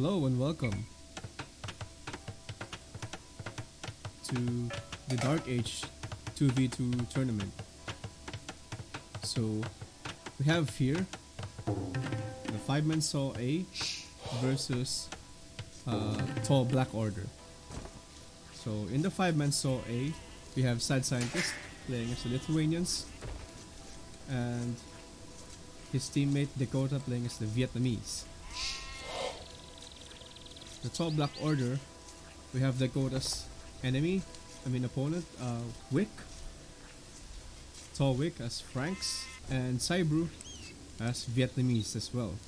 Hello and welcome to the Dark Age 2v2 tournament. So we have here the 5-man Saw A versus TAW BlackOrder. So in the 5-man Saw A, we have Sad Scientist playing as the Lithuanians and his teammate Dakota playing as the Vietnamese. The TAW BlackOrder, we have Dakota's opponent, Wick, TAW Wick as Franks, and Cybru as Vietnamese as well.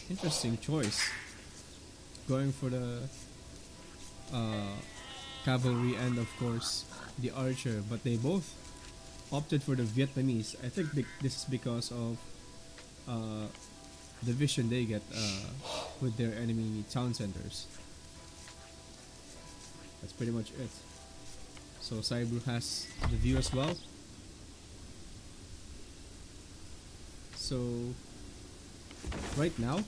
Interesting choice. Going for the cavalry and of course the archer, but they both opted for the Vietnamese. I think this is because of the vision they get with their enemy town centers. That's pretty much it. So Cybru has the view as well. So right now,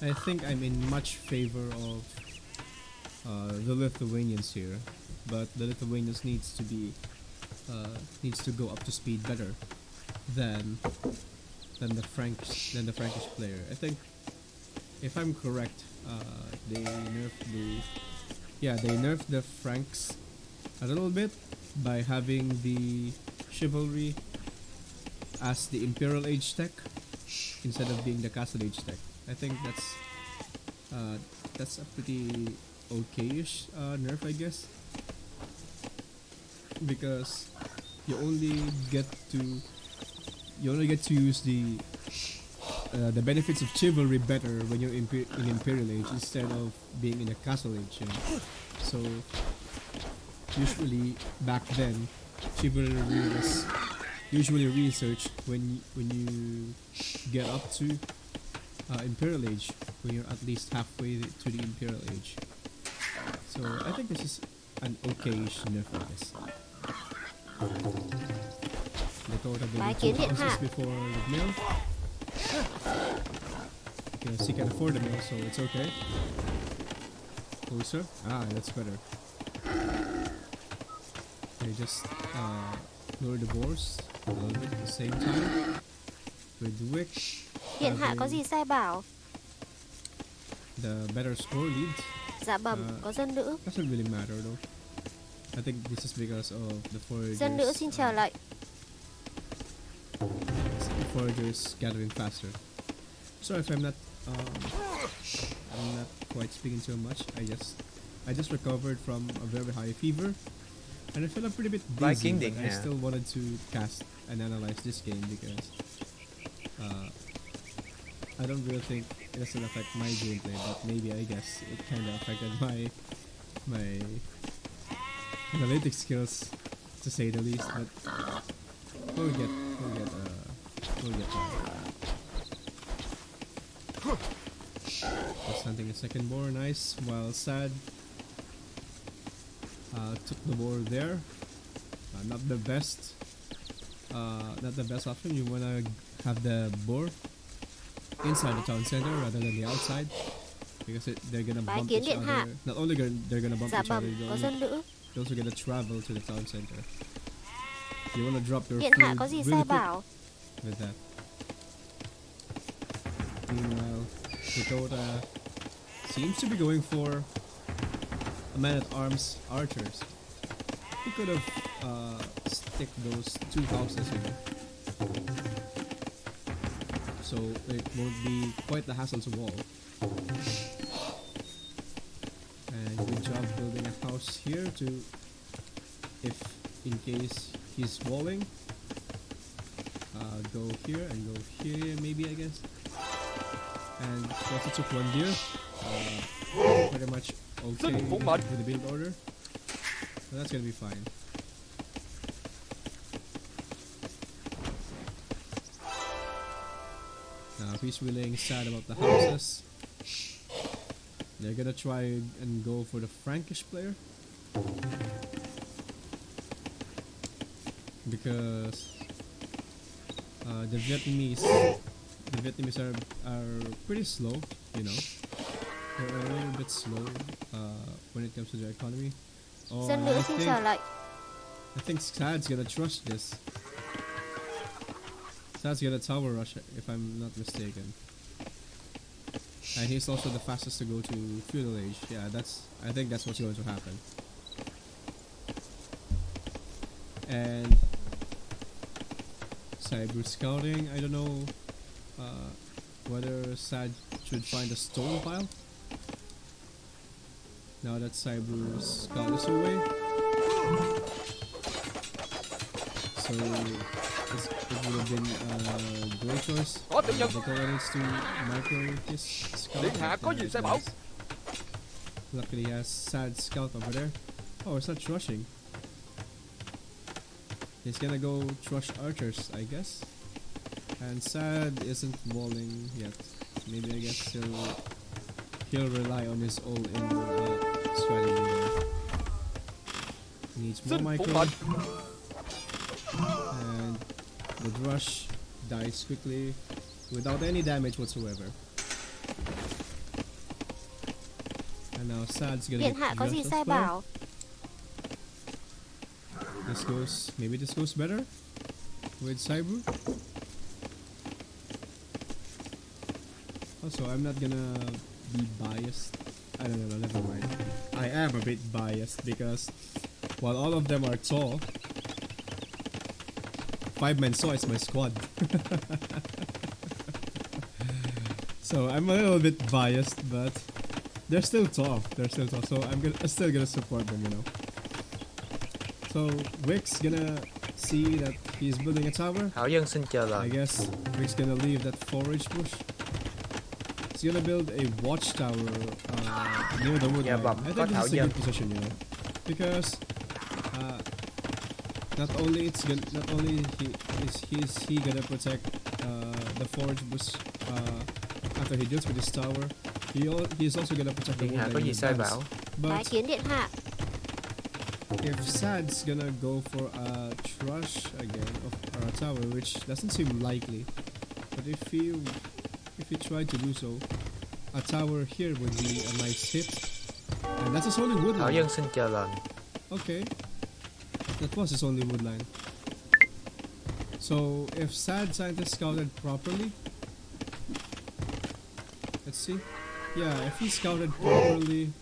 I think I'm in much favor of the Lithuanians here, but the Lithuanians needs to go up to speed better than the Frankish player. I think, if I'm correct, they nerfed the Franks a little bit by having the chivalry as the Imperial Age tech instead of being the Castle Age tech. I think that's a pretty okay-ish nerf, I guess, because you only get to use the benefits of chivalry better when you're in Imperial Age instead of being in a Castle Age. So usually back then, chivalry was usually researched when you get up to Imperial Age, when you're at least halfway to the Imperial Age. So I think this is an okay-ish nerf, I guess. Dakota building 2 houses before the mill, because he can afford the mill, so it's okay. Closer? That's better. They just lower the boars a little bit at the same time with Wick. Điện hạ có gì sai bảo? The better score leads. Dạ bẩm, có dân nữ. Doesn't really matter though. I think this is because of the foragers. Dân nữ xin chờ lệnh. Foragers gathering faster. Sorry if I'm not quite speaking too much. I just recovered from a very high fever, and I feel a pretty bit dizzy, but I still wanted to cast and analyze this game because I don't really think it doesn't affect my gameplay, but maybe I guess it kind of affected my analytics skills, to say the least. But we'll get just hunting a second boar, nice. While Sad took the boar there. Not the best option. You wanna have the boar inside the town center rather than the outside, because they're gonna bump each other. Not only they're gonna bump each other, they're also gonna travel to the town center. You wanna drop your food really quick with that. Meanwhile, Dakota seems to be going for a man-at-arms archers. He could have stick those 2 houses here, so it won't be quite the hassle to wall. And good job building a house here to, if in case he's walling, go here and go here maybe, I guess. And she also took 1 deer. Pretty much okay with the build order, so that's gonna be fine. Now he's really sad about the houses. They're gonna try and go for the Frankish player, because the Vietnamese the Vietnamese are pretty slow, you know. They're a little bit slow when it comes to their economy. Oh, Dân nữ xin chào lại. I think Sad's gonna trust this. Sad's gonna tower rush if I'm not mistaken. And he's also the fastest to go to feudal age. Yeah, I think that's what's going to happen. And Cyber scouting, I don't know whether Sad should find a stone pile. Now that Cyber's scout is away. So it would have been a great choice. Because needs to micro his scout. Luckily he has Sad scout over there. Oh, it's not rushing. He's gonna go trush archers, I guess. And Sad isn't walling yet. Maybe I guess he'll rely on his all-in strategy there. Needs more micro. And the rush dies quickly without any damage whatsoever. And now Sad's gonna Điện get hạ có gì rushed sai as well. bảo? Maybe this goes better with Cyber. Also, I'm not gonna be biased. I don't know, never mind. I am a bit biased because while all of them are tall, 5-man saw is my squad. So I'm a little bit biased, but they're still tall. So I'm still gonna support them, you know. So Wick's gonna see that he's building a tower. Hảo dân xin chờ I lời. guess Wick's gonna leave that forage bush. He's gonna build a watchtower near the wood Dạ line. vâng, I có think thảo this is a dân. good position, you know, because not only he gonna protect the forage bush after he deals with his tower. He's also gonna protect the Điện wood hạ line có in gì sai advance. bảo? Bái But kiến điện hạ. if Sad's gonna go for a trush again or a tower, which doesn't seem likely, but if he tried to do so, a tower here would be a nice hit, and that's his only wood Hảo line. dân xin chờ lời. Okay, that was his only wood line. So if Sad Scientist scouted properly, let's see. Yeah, if he scouted properly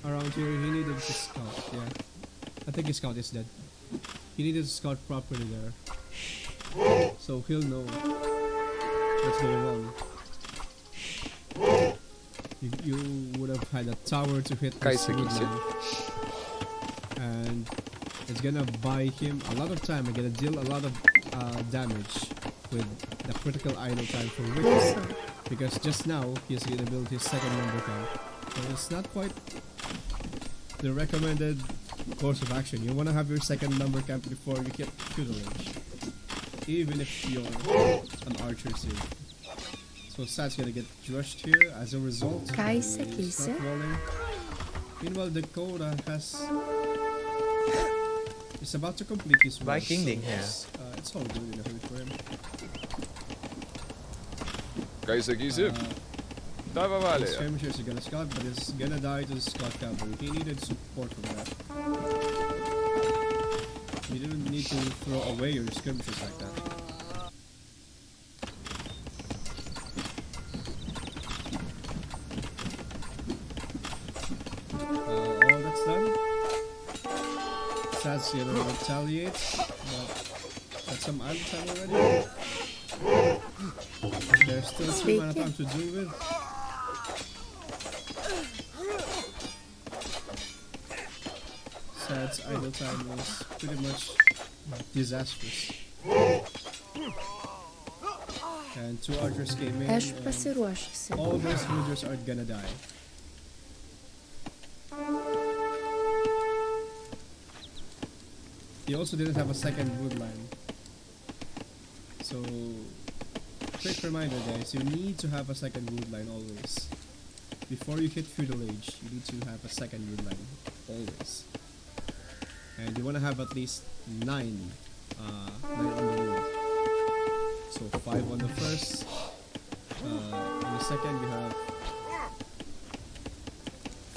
around here, he needed to scout. Yeah. I think his scout is dead. He needed to scout properly there. So he'll know what's going on. You would have had a tower to hit this wood line. And it's gonna buy him a lot of time and gonna deal a lot of damage with the critical idle time for Wicked. Because just now he's gonna build his second number camp. So it's not quite the recommended course of action. You want to have your second number camp before you get feudal age, even if you're an archer seed. So Sad's gonna get rushed here as a result. He's not walling. Meanwhile, Dakota is about to complete his Bái watch, kiến so điện hạ. it's all good in a hurry for him. Kaiser Dava His Valley. skirmishers are gonna scout, but he's gonna die to the scout cavalry. He needed support from that. You didn't need to throw away your skirmishers like that. All that's done. Sad's gonna retaliate, but that's some idle time already. There's still 3 mana time to deal with. Sad's idle time is pretty much disastrous. And 2 archers came in, and all those villagers are gonna die. He also didn't have a second wood line. So, quick reminder guys, you need to have a second wood line always. Before you hit feudal age, you need to have a second wood line, always. And you want to have at least 9 on the wood. So 5 on the first, In the second you have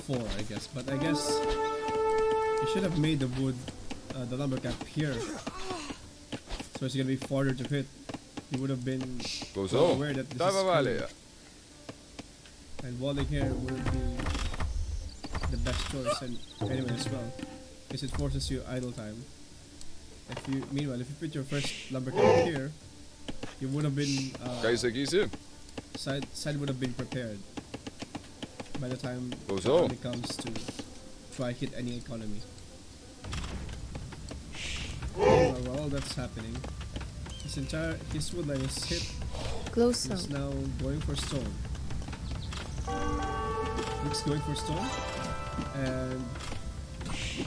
4, I guess. But I guess you should have made the wood, the lumber camp here, so it's gonna be farther to hit. You would have been aware that this is Taivaväliä. and walling here would be the best choice, and anyway as well, because it forces you idle time. Meanwhile, if you put your first lumber camp here, you would have been Käisekisi. side would have been prepared by the time So. when it comes to try hit any economy. While all that's happening, his wood line is hit. Close He's zone. now going for stone. Rick's going for stone, and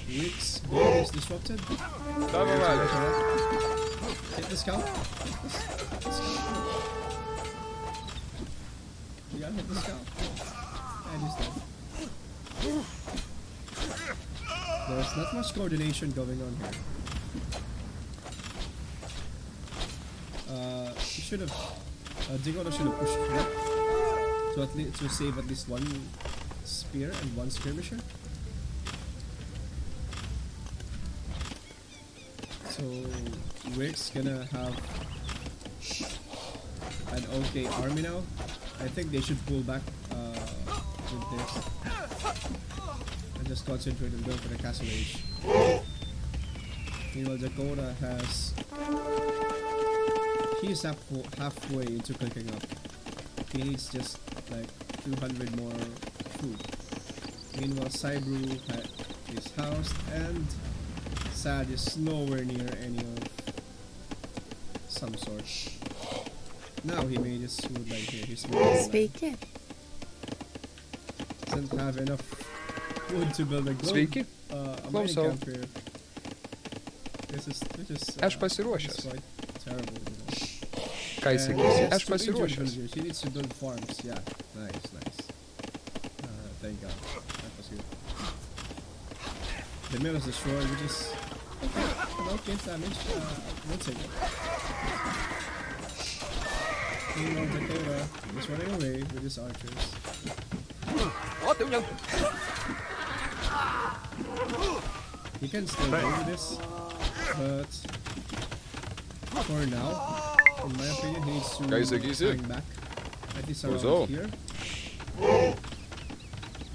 Rick's goal is disrupted. Taivaväliä. Hit the scout. Hit the scout. You gotta hit the scout. And he's dead. There's not much coordination going on here. He should have. Dakota should have pushed forward to save at least one spear and one skirmisher. So Rick's gonna have an okay army now. I think they should pull back with this and just concentrate on going for the castle age. Meanwhile, Dakota he's halfway into cooking up. He needs just like 200 more food. Meanwhile, Cybru is housed, and Sad is nowhere near any of some sort. Now he made his wood line here. He's Speaker. doesn't have enough wood to build a gold. Sveiki. A mining Klausau. camp here. This is Aš pasiruošęs. this is quite terrible. You know. Käisekisi. And Aš to injure pasiruošęs. villagers, he needs to build farms. Yeah, nice. Thank God. That was good. The mill is destroyed, which is about gains damage. We'll take it. Meanwhile, Dakota is running away with his archers. Ó, tiểu nhân. He can still do this, but for now, in my opinion, he needs to bring back at least around here,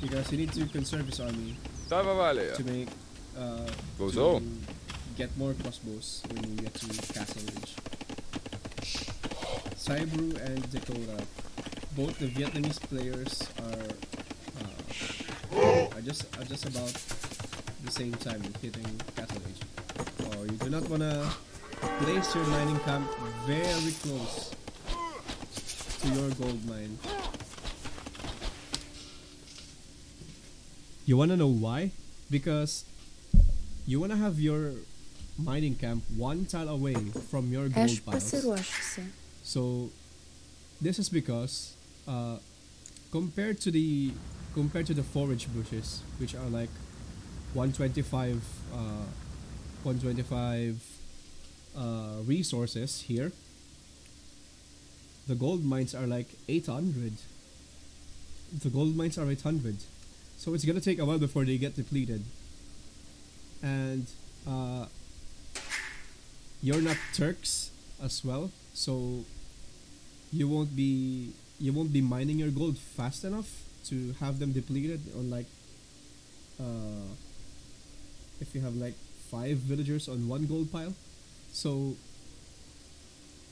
because he needs to conserve his army Taivaväliä. to make So. to get more crossbows when you get to Castle Ridge. Cybru and Dakota, both the Vietnamese players are just about the same time in hitting Castle Age. Oh, you do not wanna place your mining camp very close to your gold mine. You wanna know why? Because you wanna have your mining camp one tile away from your gold Aš piles. pasiruošusi. So this is because compared to the forage bushes, which are like 125 resources here, the gold mines are like 800. The gold mines are 800, so it's gonna take a while before they get depleted. And you're not Turks as well, so you won't be mining your gold fast enough to have them depleted on like if you have like 5 villagers on one gold pile. So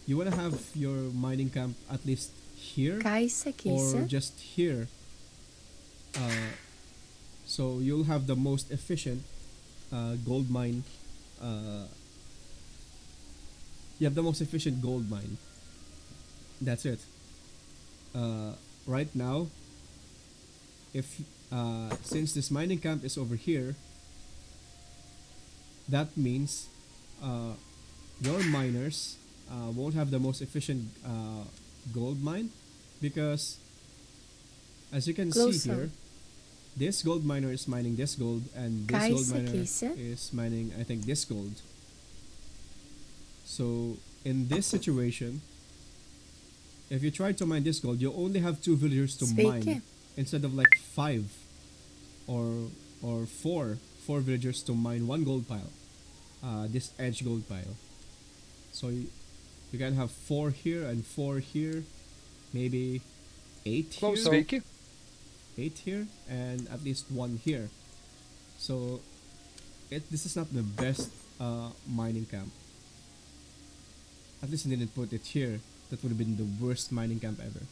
you want to have your mining camp at least here Ką or įsakysi? just here, so you'll have the most efficient gold mine. You have the most efficient gold mine. That's it. Right now, if since this mining camp is over here, that means your miners won't have the most efficient gold mine, because as you can Closer. see here, this gold miner is mining this gold, and this Ką gold miner įsakysi? is mining, I think, this gold. So in this situation, if you try to mine this gold, you only have 2 villagers to Sveiki. mine instead of like 5 or 4 villagers to mine 1 gold pile. This edge gold pile. So you can have 4 here and 4 here, maybe 8 here, Klauso. Sveiki. 8 here, and at least 1 here. So this is not the best mining camp. At least I didn't put it here. That would have been the worst mining camp ever.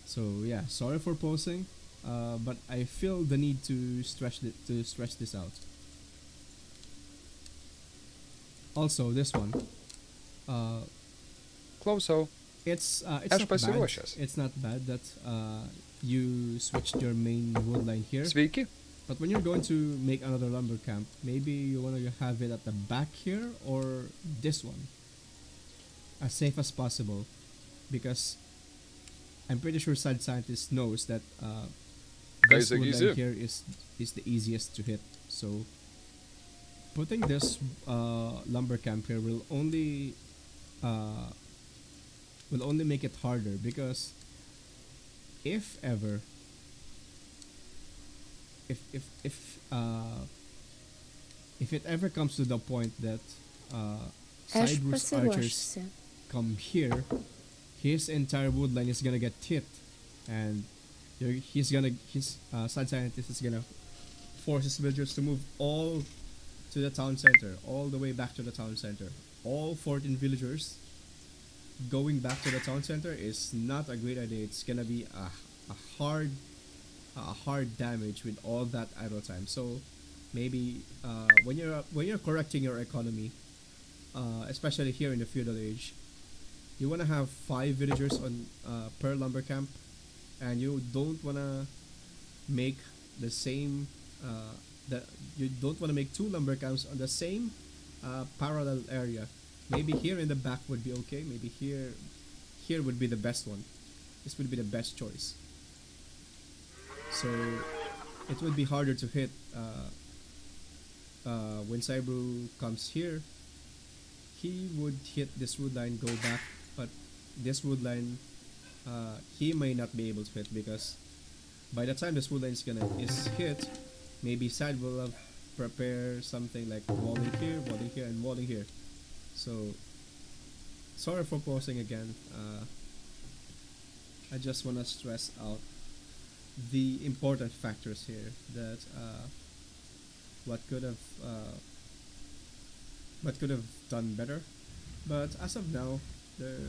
So yeah, sorry for pausing, but I feel the need to stretch this out. Also, this one, Klauso. it's Aš not bad. pasiruošęs. It's not bad that you switched your main wood line here. Sveiki. But when you're going to make another lumber camp, maybe you want to have it at the back here or this one, as safe as possible, because I'm pretty sure Sad Scientist knows that this Guys, wood easy. line here is the easiest to hit. So putting this lumber camp here will only make it harder, because if ever if it ever comes to the point that Aš Cyberus archers pasiruošusi. come here, his entire wood line is gonna get hit, and his Sad Scientist is gonna force his villagers to move all to the town center, all the way back to the town center. All 14 villagers going back to the town center is not a great idea. It's gonna be a hard damage with all that idle time. So maybe when you're correcting your economy, especially here in the feudal age, you wanna have 5 villagers on per lumber camp, and you don't wanna make the same you don't wanna make 2 lumber camps on the same parallel area. Maybe here in the back would be okay. Maybe here would be the best one. This would be the best choice. So it would be harder to hit when Cybru comes here. He would hit this wood line, go back, but this wood line he may not be able to hit, because by the time this wood line is hit, maybe Sad will have prepared something like walling here, and walling here. So sorry for pausing again. I just want to stress out the important factors here, that what could have done better, but as of now they're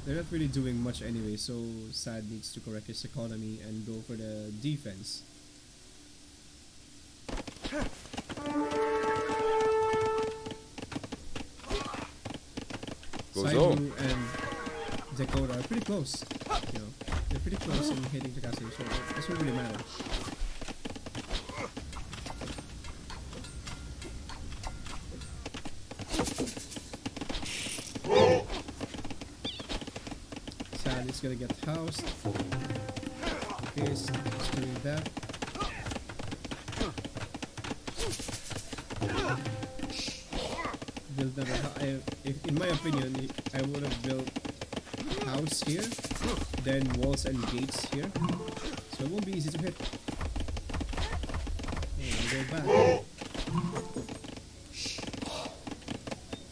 not really doing much anyway. So Sad needs to correct his economy and go for the defense. Goes Saibu on. and Dakota are pretty close. You know, they're pretty close in hitting the castle, so it doesn't really matter. Sad is gonna get housed. Okay, he's doing that. Build another in my opinion, I would have built house here, then walls and gates here, so it won't be easy to hit. Go back.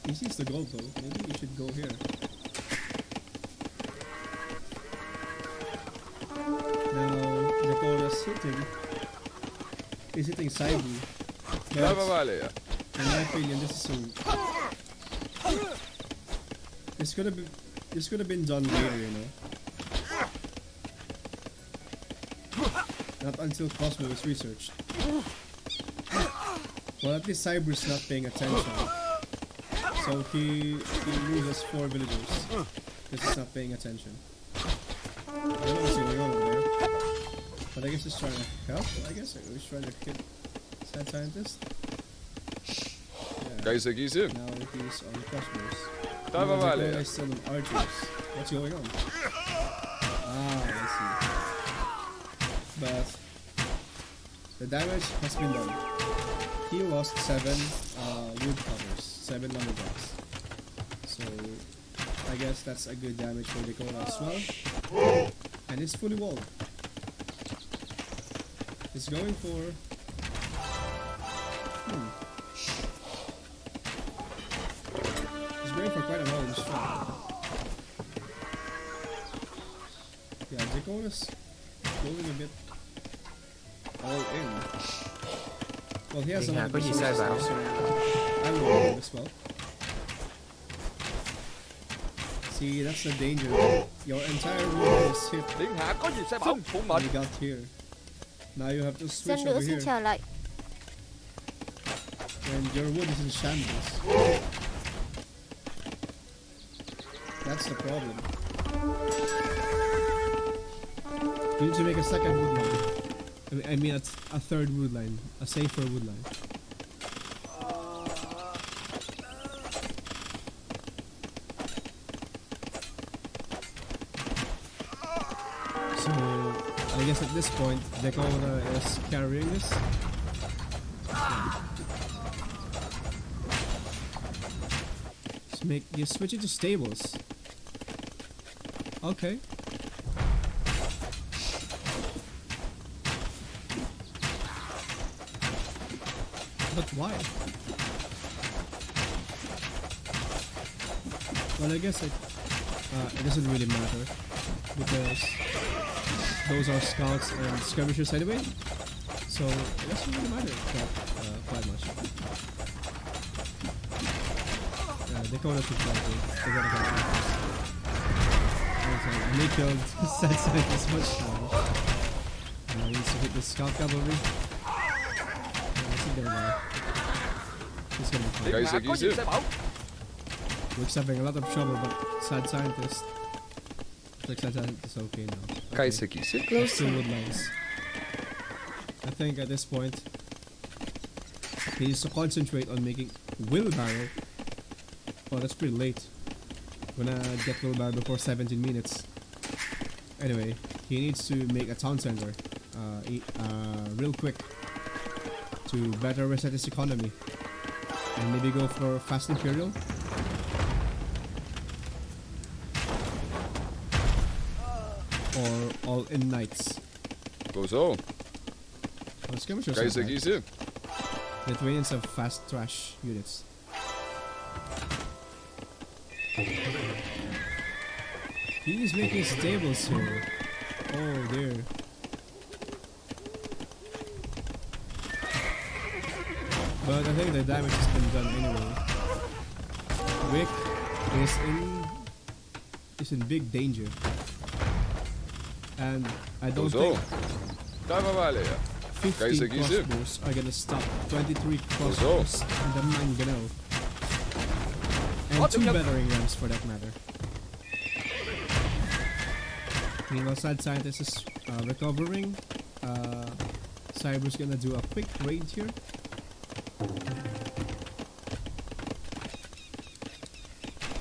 He sees the gold though. Maybe we should go here. Now Dakota's hitting. He's hitting Saibu. Päivä väliä. In my opinion, this could have been done later, you know. Not until Cosmo was researched. Well, at least Cyber's not paying attention, so he loses 4 villagers because he's not paying attention. I don't know what's going on over there, but I guess he's trying to help. I guess he's trying to hit Sad Scientist. Guys, easy. Now he's on Cosmos. Päivä Dakota väliä. is still on Archers. What's going on? Ah, I see. But the damage has been done. He lost 7 wood covers, 7 lumberjacks. I guess that's a good damage for Dakota as well. And it's fully walled. It's going for... It's going for quite a long shot. Yeah, Dakota's going a bit all in. Well, he has a lot of resources now, so I will roll him as well. See, that's the danger. Your entire room is hit. Điện hạ có gì sai bảo phụ mệnh. You got here. Now you have to switch Dân nữa over xin here. trở lại. And your wood is in shambles. That's the problem. You need to make a second wood line. I mean a third wood line. A safer wood line. So, I guess at this point, Dakota is carrying this. You switch it to stables. Okay. But why? Well, I guess it doesn't really matter because those are scouts and skirmishers anyway. So it doesn't really matter quite much. Dakota should try to get a and he killed Sensei as much damage. He needs to hit the scout cavalry. He's gonna die. He's gonna be fine. Điện hạ có gì sai bảo. Luke's having a lot of trouble, but Sad Scientist. Looks like Sad Scientist is okay now. Kai se kisi. Close to wood lines. I think at this point, he needs to concentrate on making wheelbarrow. Oh, that's pretty late. Gonna get wheelbarrow before 17 minutes. Anyway, he needs to make a town center real quick to better reset his economy. And maybe go for Fast Imperial. Or All-In Knights. Gå så. Oh, skirmishers Kai are se bad. kisi. Lithuanians have fast trash units. He's making stables here. Oh dear. But I think the damage has been done anyway. Wick is in big danger. And I don't think Daiva väliä. 15 crossbows are gonna stop 23 crossbows and the mangonel. And 2 battering rams for that matter. Meanwhile, Sad Scientist is recovering. Cyber's gonna do a quick raid here.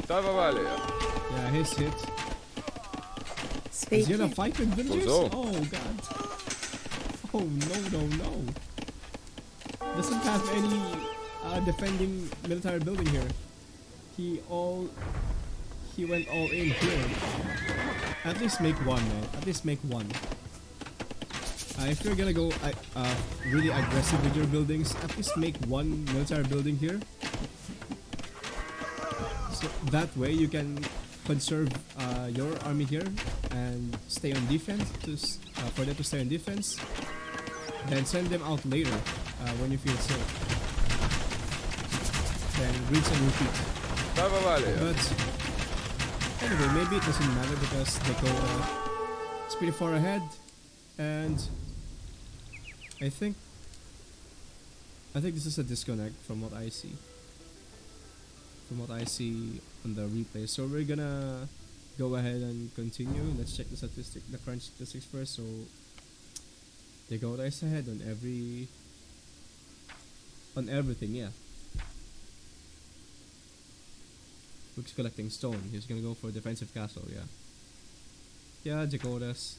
Daiva väliä. Yeah, he's hit. Is he gonna fight with villagers? Oh, Oh god. Oh no. Doesn't have any defending military building here. He went all in here. At least make one, man. At least make one. If you're gonna go really aggressive with your buildings, at least make one military building here. So that way you can conserve your army here and stay on defense for them to stay on defense. Then send them out later when you feel safe. Then rinse and repeat. Daiva väliä. But anyway, maybe it doesn't matter because Dakota is pretty far ahead, and I think this is a disconnect from what I see. From what I see on the replay, so we're gonna go ahead and continue. Let's check the current statistics first. So Dakota is ahead on everything, yeah. Luke's collecting stone. He's gonna go for defensive castle, yeah. Yeah, Dakota's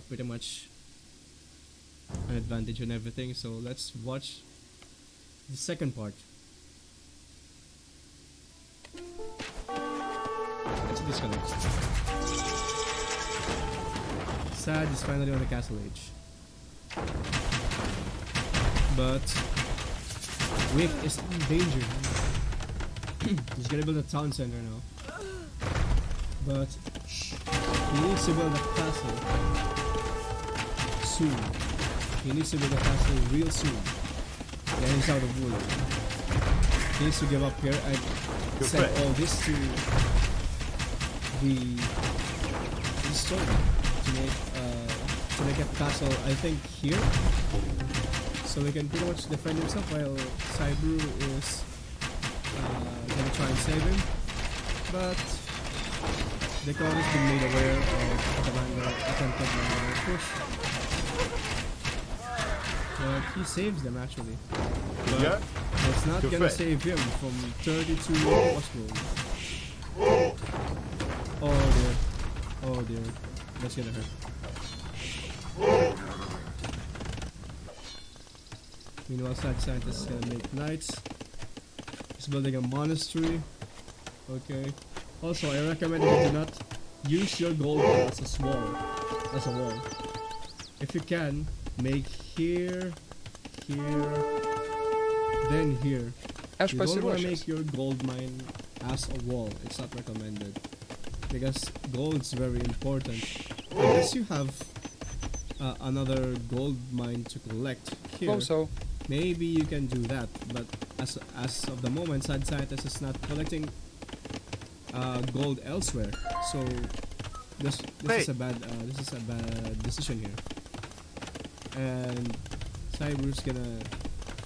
pretty much an advantage on everything. So let's watch the second part. Disconnect. Sad is finally on the castle age. But Wick is in danger. He's gonna build a town center now. But he needs to build a castle soon. He needs to build a castle real soon. Yeah, he's out of wood. He needs to give up here and send all this to the stone to make a castle, I think, here. So he can pretty much defend himself while Saibru is gonna try and save him. But the colony's been made aware of the attempted Manga push. But he saves them actually. But it's not gonna save him from 32 boss rolls. Oh dear. Oh dear. That's gonna hurt. Meanwhile, Sad Scientist is gonna make knights. He's building a monastery. Okay. Also, I recommend that you do not use your gold as a wall. If you can, make here, then here. You don't want to make your gold mine as a wall. It's not recommended because gold is very important. Unless you have another gold mine to collect here, maybe you can do that. But as of the moment, Sad Scientist is not collecting gold elsewhere, so this is a bad decision here. And Cyber's gonna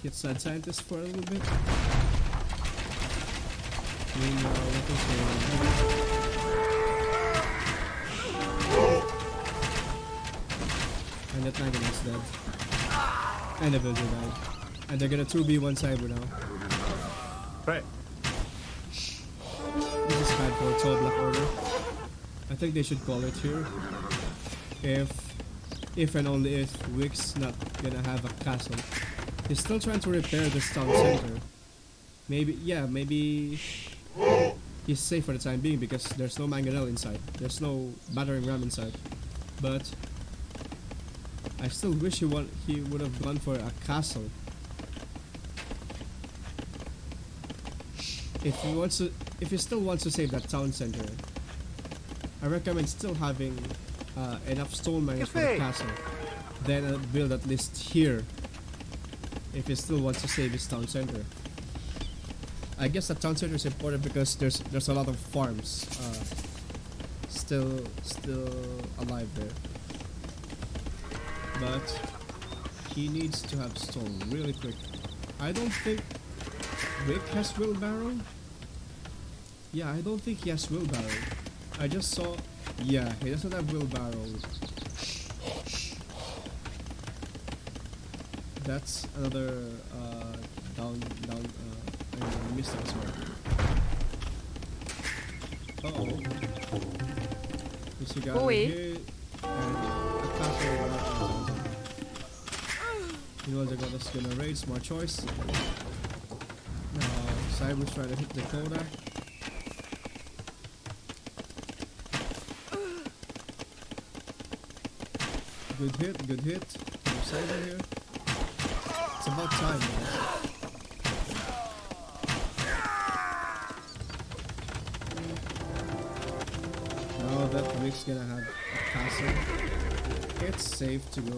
hit Sad Scientist for a little bit. Meanwhile, nothing's going on. And the Dragon is dead. And the villager died. And they're gonna 2v1 Cyber now. Right. This is bad for TAW BlackOrder. I think they should call it here. If and only if Wick's not gonna have a castle. He's still trying to repair this town center. Maybe he's safe for the time being because there's no mangonel inside. There's no battering ram inside. But I still wish he would have gone for a castle. If he still wants to save that town center, I recommend still having enough stone miners for the castle. Then build at least here. If he still wants to save his town center. I guess the town center is important because there's a lot of farms still alive there. But he needs to have stone really quick. I don't think Wick has wheelbarrow. Yeah, I don't think he has wheelbarrow. I just saw. Yeah, he doesn't have wheelbarrow. That's another I missed that as well. Uh-oh. Disregard hit and a castle. You know, Zagoda's gonna raid, smart choice. Cyber's trying to hit Dakota. Good hit. Cyber here. It's about time, man. Now that Wick's gonna have a castle, it's safe to go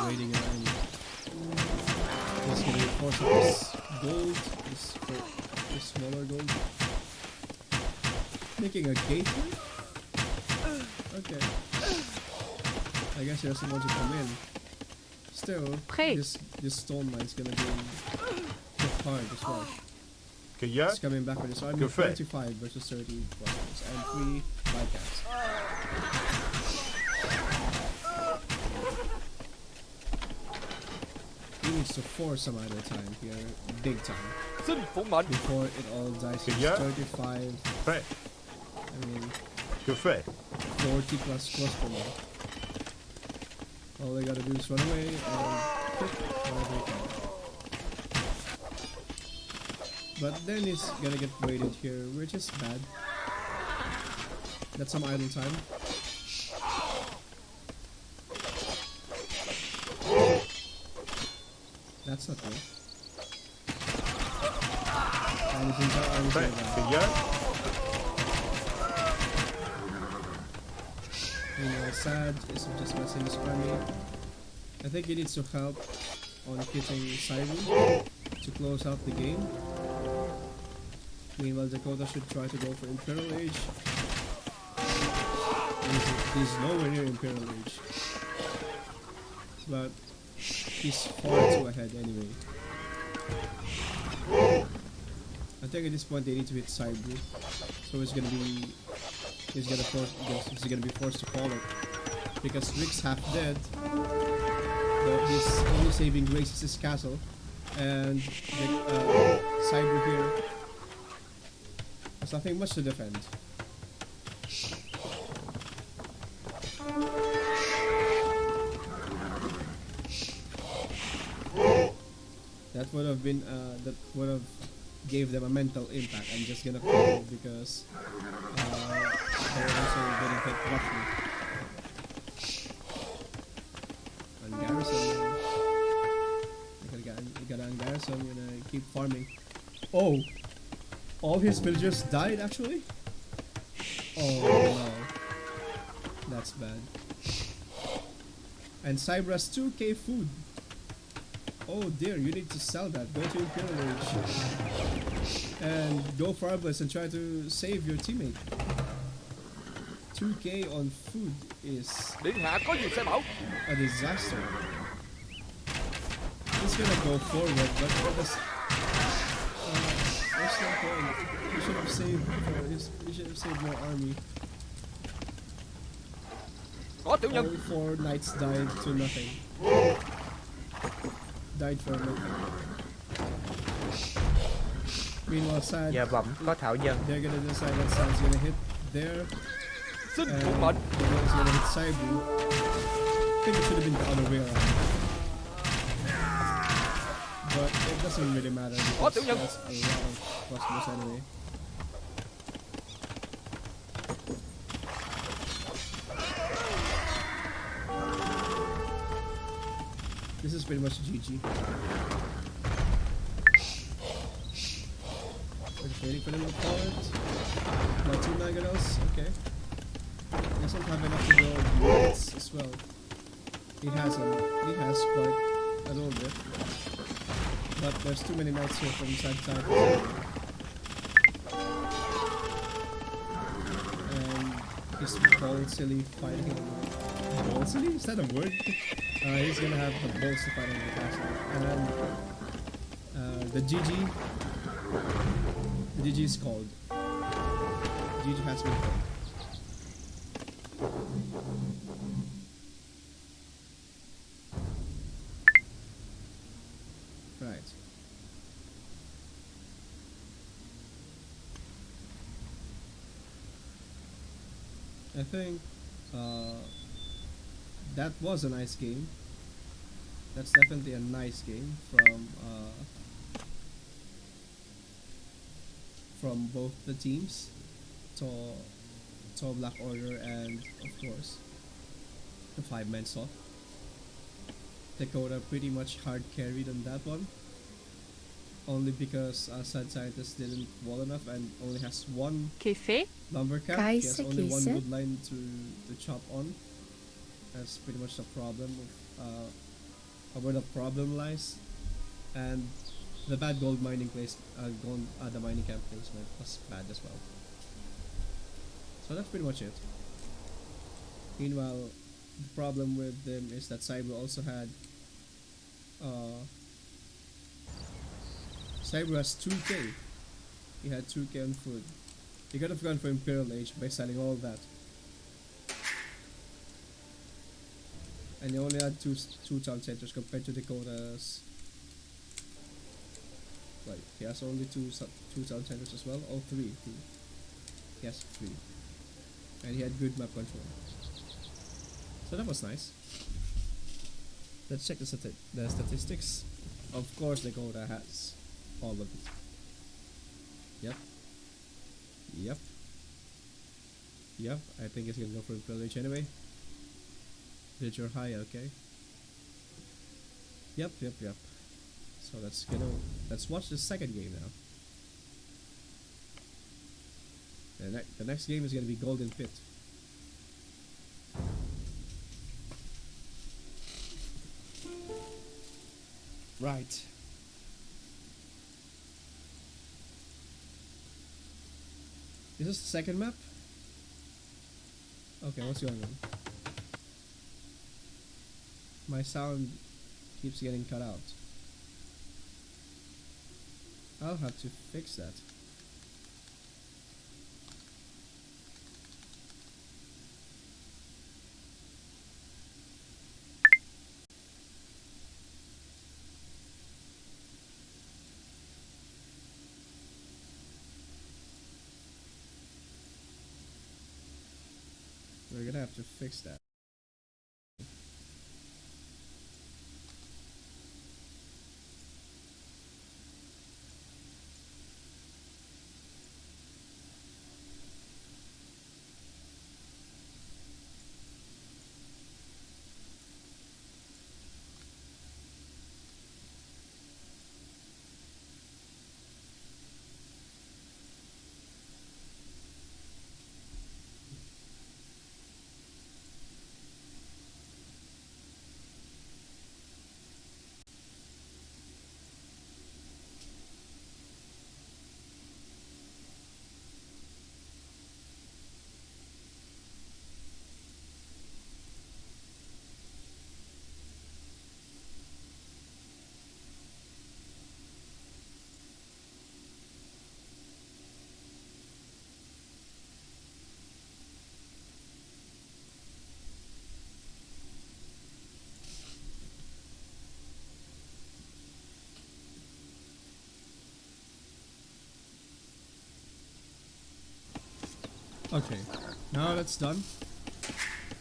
raiding around. He's gonna force this gold, this smaller gold. Making a gate here? Okay. I guess he doesn't want to come in. Still, this stone mine's gonna be hit hard as well. He's coming back with his army. 25 versus 30 bosses and 3 bycats. He needs to force some idle time here, big time. Before it all dies. 35. I mean, 40 plus per month. All they gotta do is run away and pick whatever they can. But then he's gonna get raided here, which is bad. That's some idle time. That's not good. Right. Good yard. Sad is just messing his army. I think he needs to help on hitting Cyber to close out the game. Meanwhile, Dakota should try to go for Imperial Age. He's nowhere near Imperial Age. But he's far too ahead anyway. I think at this point they need to hit Cyber. So he's gonna be forced to call it. Because Rick's half dead. But his only saving grace is his castle. And the Cyber here has nothing much to defend. That would have been gave them a mental impact. I'm just gonna call it because they're also getting hit roughly. On Garrison, you gotta on Garrison, you're gonna keep farming. Oh! All his villagers died actually? Oh no. That's bad. And Cyber has 2k food. Oh dear, you need to sell that. Go to Imperial Age. And go for Arbalest and try to save your teammate. 2k on food is Điện hạ có gì sai bảo? a disaster. He's gonna go forward, but what's the point? He should have saved more army. Có tiểu nhân. All 4 knights died to nothing. Died for nothing. Meanwhile, Sad, Giờ bẩm có thảo dân. they're gonna decide that Sad's gonna hit there. Xin And phục mệnh. the one's gonna hit Saibu. I think it should have been the other way around. But it doesn't really matter because tiểu nhân. that's a lot of customers anyway. This is pretty much GG. We're just waiting for them to call it. Not 2 Naganos, okay. Doesn't have enough to go units as well. He has quite a little bit. But there's too many knights here from side to side. And he's silly fighting. Silly? Is that a word? He's gonna have the balls to fight on the castle. And the GG is called. GG has been called. Right. I think that was a nice game. That's definitely a nice game from both the teams, TAW BlackOrder and of course the 5-man saw. Dakota pretty much hard carried on that one, only because Sad Scientist didn't wall enough and only has one Che fait? lumber cap. He has Kaisa only one Kisa? wood line to chop on. That's pretty much the problem of where the problem lies. And the bad gold mining place, the mining camp placement was bad as well. So that's pretty much it. Meanwhile, the problem with them is that Cyber also had Cyber has 2k. He had 2k on food. He could have gone for Imperial Age by selling all that. And he only had two town centers compared to Dakota's. Right, he has only two town centers as well. Oh, three. He has 3. And he had good map control. So that was nice. Let's check the statistics. Of course, Dakota has all of it. Yep. Yep, I think it's gonna go for pillage anyway. Villager high, okay. Yep. So let's watch the second game now. The next game is gonna be Golden Pit. Right. Is this the second map? Okay, what's going on? My sound keeps getting cut out. I'll have to fix that. We're gonna have to fix that. Okay, now that's done.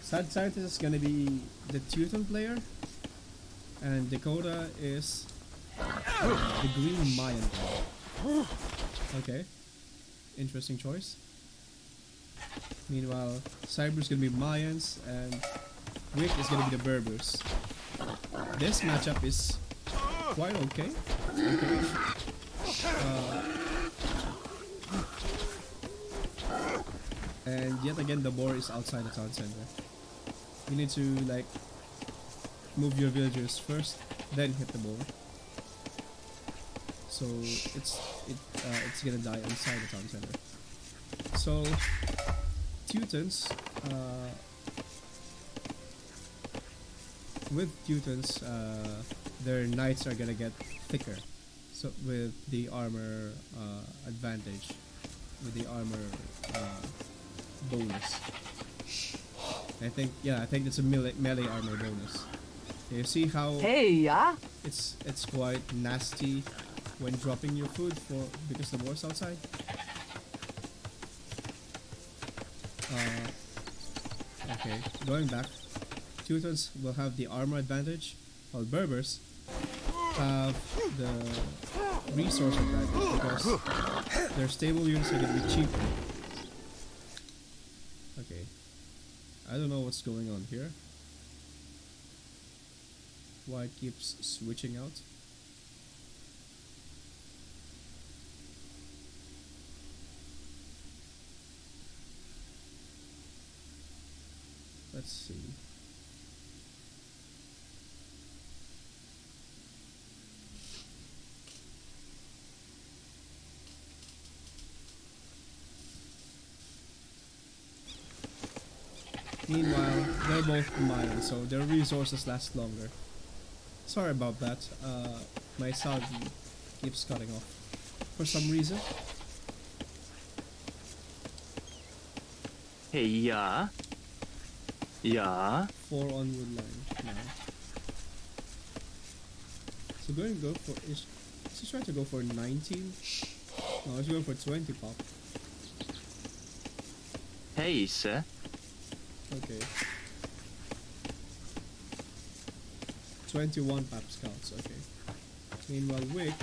Sad Scientist is gonna be the Teuton player, and Dakota is the Green Mayan player. Okay, interesting choice. Meanwhile, Cyber's gonna be Mayans, and Wick is gonna be the Berbers. This matchup is quite okay. And yet again, the boar is outside the town center. You need to like move your villagers first, then hit the boar. So it's gonna die inside the town center. So Teutons, with Teutons, their knights are gonna get thicker. So with the armor advantage, with the armor bonus. I think it's a melee armor bonus. You see how it's quite nasty when dropping your food because the boar's outside. Okay, going back. Teutons will have the armor advantage, while Berbers have the resource advantage because their stable units are going to be cheaper. Okay, I don't know what's going on here. Why it keeps switching out. Let's see. Meanwhile, they're both mine, so their resources last longer. Sorry about that. My sound keeps cutting off for some reason. Hey, yeah. 4 on wood line now. So going to go for let's try to go for 19. No, let's go for 20 pop. Hey, sir. Okay. 21 pap scouts, okay. Meanwhile, Wick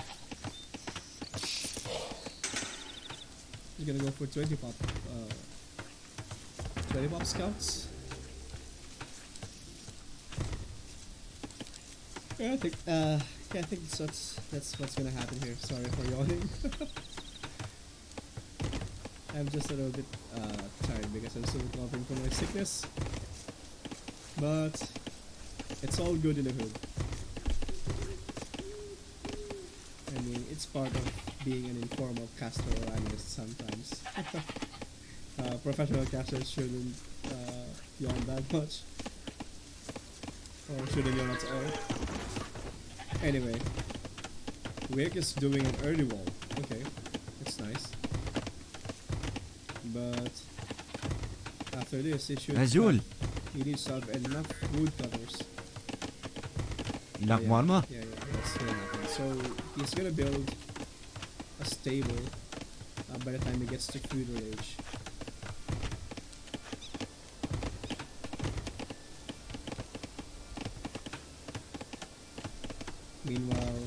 is gonna go for 20 pop lollipop scouts. Yeah, I think that's what's gonna happen here. Sorry for yawning. I'm just a little bit tired because I'm still recovering from my sickness. But it's all good in the hood. I mean, it's part of being an informal caster or analyst sometimes. Professional casters shouldn't yawn that much. Or shouldn't yawn at all. Anyway, Wick is doing an early wall. Okay, that's nice. But after this, it should. Azul. He needs to have enough wood cutters. Lakwan mo. Yeah, that's gonna happen. So he's gonna build a stable by the time he gets to feudal age. Meanwhile,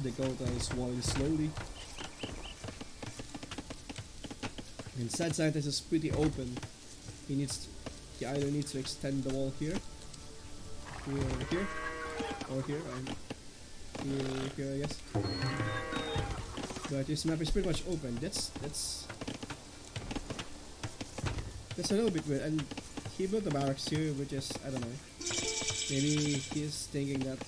Dakota is walling slowly. And Sad Scientist is pretty open. He either needs to extend the wall here, here, or here, here, I guess. But his map is pretty much open. That's a little bit weird. And he built the barracks here, which is, I don't know. Maybe he's thinking that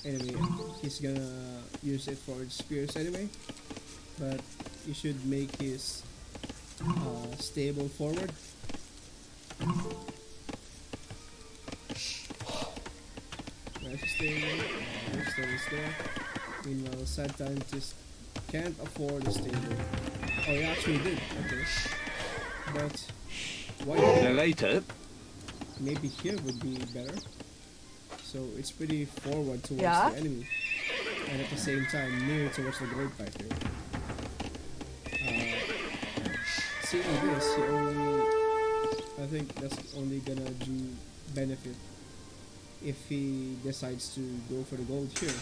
anyway he's gonna use it for his spears anyway. But you should make his stable forward. There's a stable. There's stable there. Meanwhile, Sad Scientist can't afford a stable. Oh, he actually did. Okay. But why? Later. Maybe here would be better. So it's pretty forward towards Yeah. the enemy, and at the same time near towards the gold fighter. Seeing this, I think that's only gonna do benefit if he decides to go for the gold here.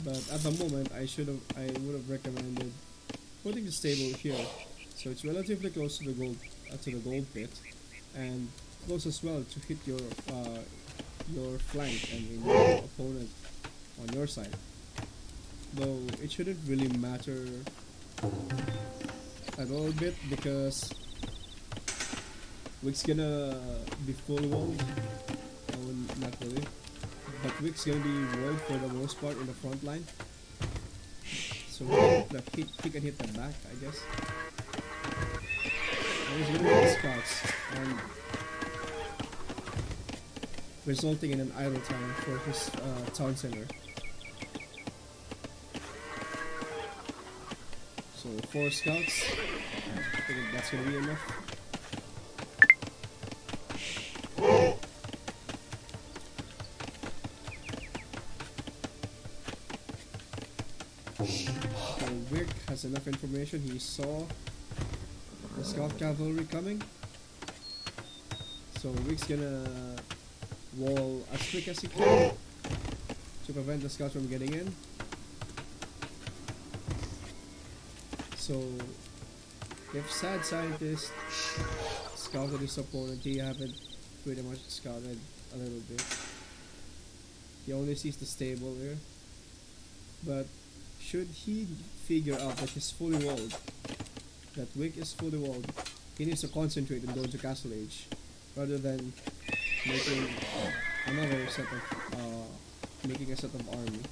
But at the moment, I would have recommended putting the stable here, so it's relatively close to the gold pit, and close as well to hit your flank and your opponent on your side. Though it shouldn't really matter a little bit because Wick's gonna be full walled. Oh, not really. But Wick's gonna be walled for the most part in the front line. So he can hit the back, I guess. And he's gonna hit the scouts and resulting in an idle time for his town center. So 4 scouts. I think that's gonna be enough. Okay, Wick has enough information. He saw the scout cavalry coming. So Wick's gonna wall as quick as he can to prevent the scouts from getting in. So if Sad Scientist scouted his opponent, he haven't pretty much scouted a little bit. He only sees the stable here. But should he figure out that he's fully walled, that Wick is fully walled, he needs to concentrate on going to Castle Age rather than making another set of making a set of army.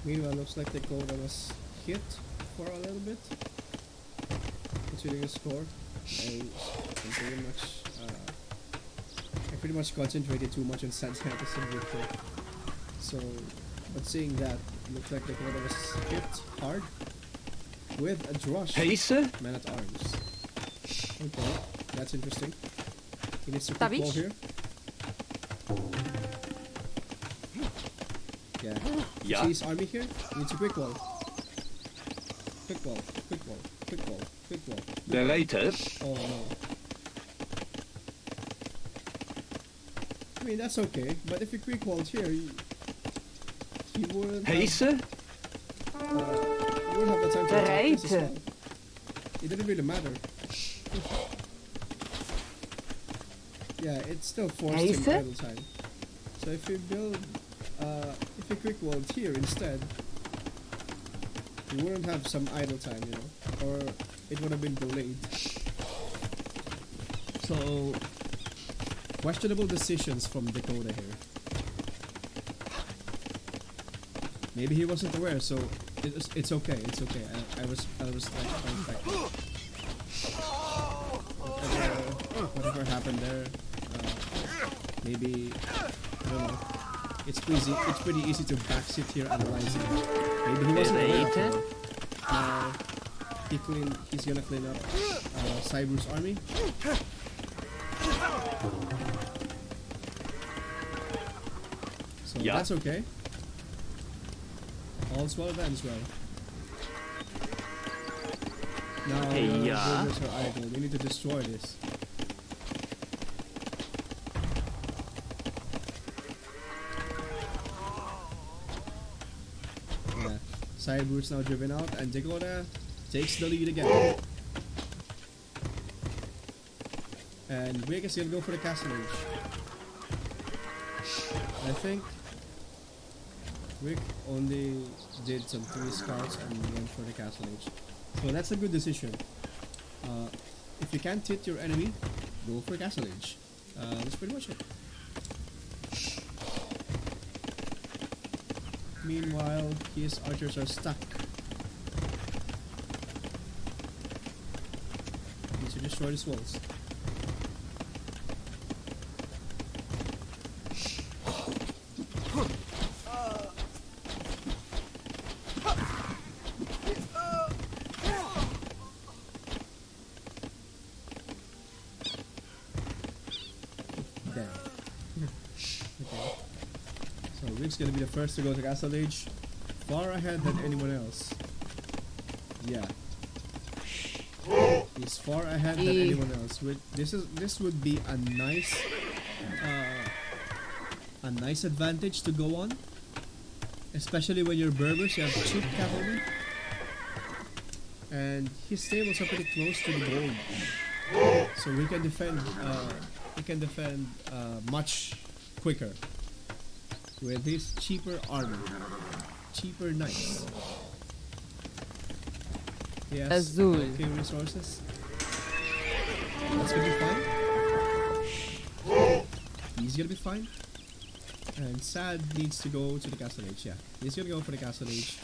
Meanwhile, looks like the quota was hit for a little bit, considering the score. I pretty much concentrated too much on Sad Scientist and Victor. So, but seeing that, looks like the quota was hit hard with a drush. Hey, sir. Man at arms. Okay, that's interesting. He needs to quick Tavish? wall here. Yeah. Yeah. See his army here? He needs a quick wall. Quick wall, quick wall, quick wall, quick wall. Later. Oh no. I mean, that's okay. But if you quick walled here, he wouldn't Hey, have, sir. you wouldn't have the time to attack this as Right. well. It didn't really matter. Yeah, it still forced Hey, him sir. idle time. So if you build, if you quick walled here instead, you wouldn't have some idle time, you know, or it would have been delayed. So, questionable decisions from Dakota here. Maybe he wasn't aware, so it's okay. It's okay. I was like, whatever happened there. Maybe I don't know. It's pretty easy to backsit here analyzing. Maybe he wasn't aware. Of it. Now he's gonna clean up Cyber's army. So Yeah. that's okay. All's well that ends well. Now Hey, the yeah. builders are idle. We need to destroy this. Yeah. Cyber's now driven out and Dakota takes the lead again. And Rick is gonna go for the castle age. I think Rick only did some 3 scouts and went for the castle age. So that's a good decision. If you can't hit your enemy, go for castle age. That's pretty much it. Meanwhile, his archers are stuck. Needs to destroy these walls. Damn. Okay. So Rick's gonna be the first to go to Castle Age, far ahead than anyone else. Yeah. He's far ahead than anyone else. This would be a nice advantage to go on, especially when you're Berbers. You have cheap cavalry, and his stables are pretty close to the gold, so we can defend. Much quicker with his cheaper armor, cheaper knights. Yes, Azul. okay, resources. That's gonna be fine. He's gonna be fine. And Sad needs to go to the Castle Age. Yeah, he's gonna go for the Castle Age.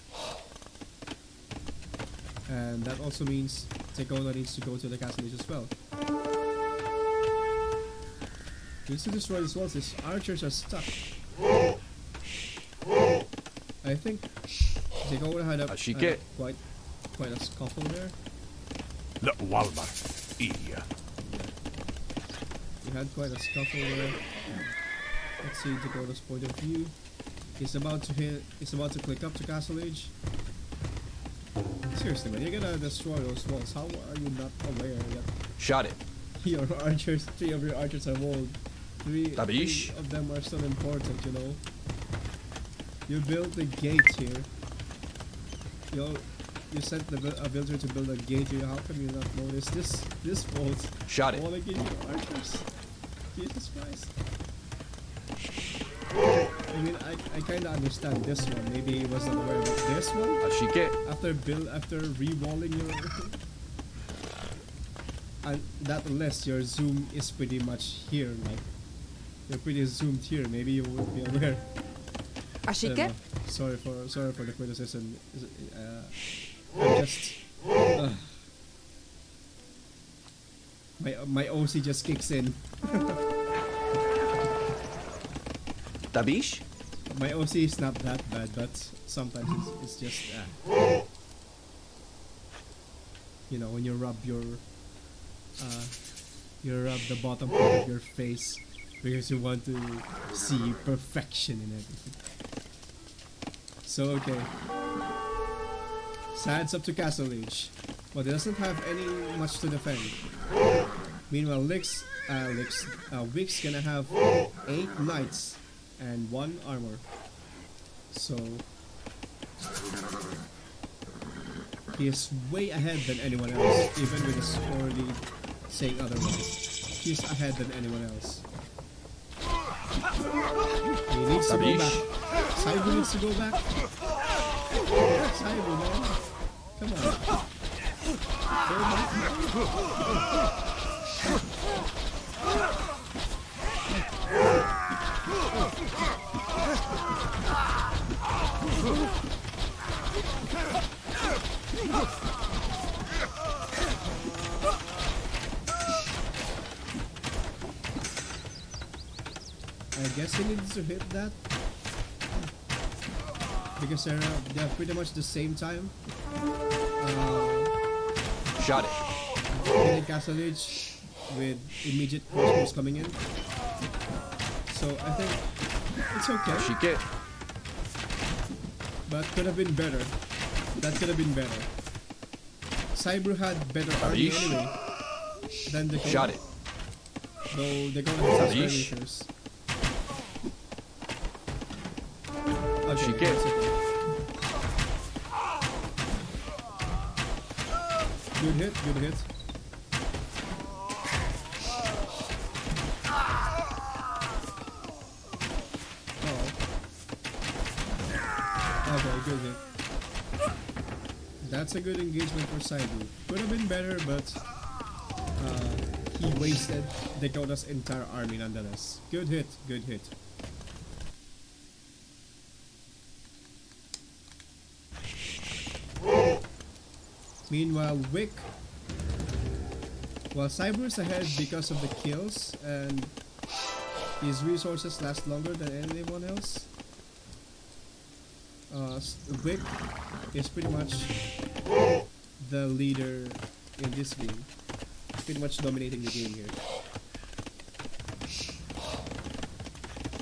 And that also means Dakota needs to go to the Castle Age as well. He needs to destroy these walls. His archers are stuck. I think Dakota had quite a scuffle there. He had quite a scuffle there. Let's see Dakota's point of view. He's about to click up to Castle Age. Seriously, man, you're gonna destroy those walls. How are you not aware that Shot it. your archers, 3 of your archers are walled? 3 Tabish. of them are still important, you know. You built the gate here. You sent a builder to build a gate here. How come you not notice this vault? Shot it. Walling in your archers. Jesus Christ. I mean, I kind of understand this one. Maybe he wasn't aware, but this one, after re-walling your, and that list, your zoom is pretty much here. Like, you're pretty zoomed here. Maybe you would be aware. I Ashike? don't know. Sorry for the criticism. I'm just my OC just kicks in. Tabish? My OC is not that bad, but sometimes it's just you know, when you rub the bottom part of your face because you want to see perfection in everything. So okay, Sad's up to Castle Age, but he doesn't have any much to defend. Meanwhile, Lix Wick's gonna have 8 knights and 1 armor. So he is way ahead than anyone else, even with his already saying otherwise. He's ahead than anyone else. He needs to go back. Saibu needs to go back. Saibu, man. Come on. Go back. I guess he needs to hit that because they're pretty much the same time. Shot it. Hitting Castle Age with immediate crossbows coming in. So I think it's okay. Shike. But could have been better. That could have been better. Cyber had better army Arish. anyway than the Shot it. Though they're gonna have Arish. skirmishers. Okay, Shike. that's okay. Good hit, good hit. Okay, good hit. That's a good engagement for Saibu. Could have been better, but he wasted Dakota's entire army nonetheless. Good hit, good hit. Meanwhile, Wick, while Cyber is ahead because of the kills and his resources last longer than anyone else, Wick is pretty much the leader in this game. Pretty much dominating the game here.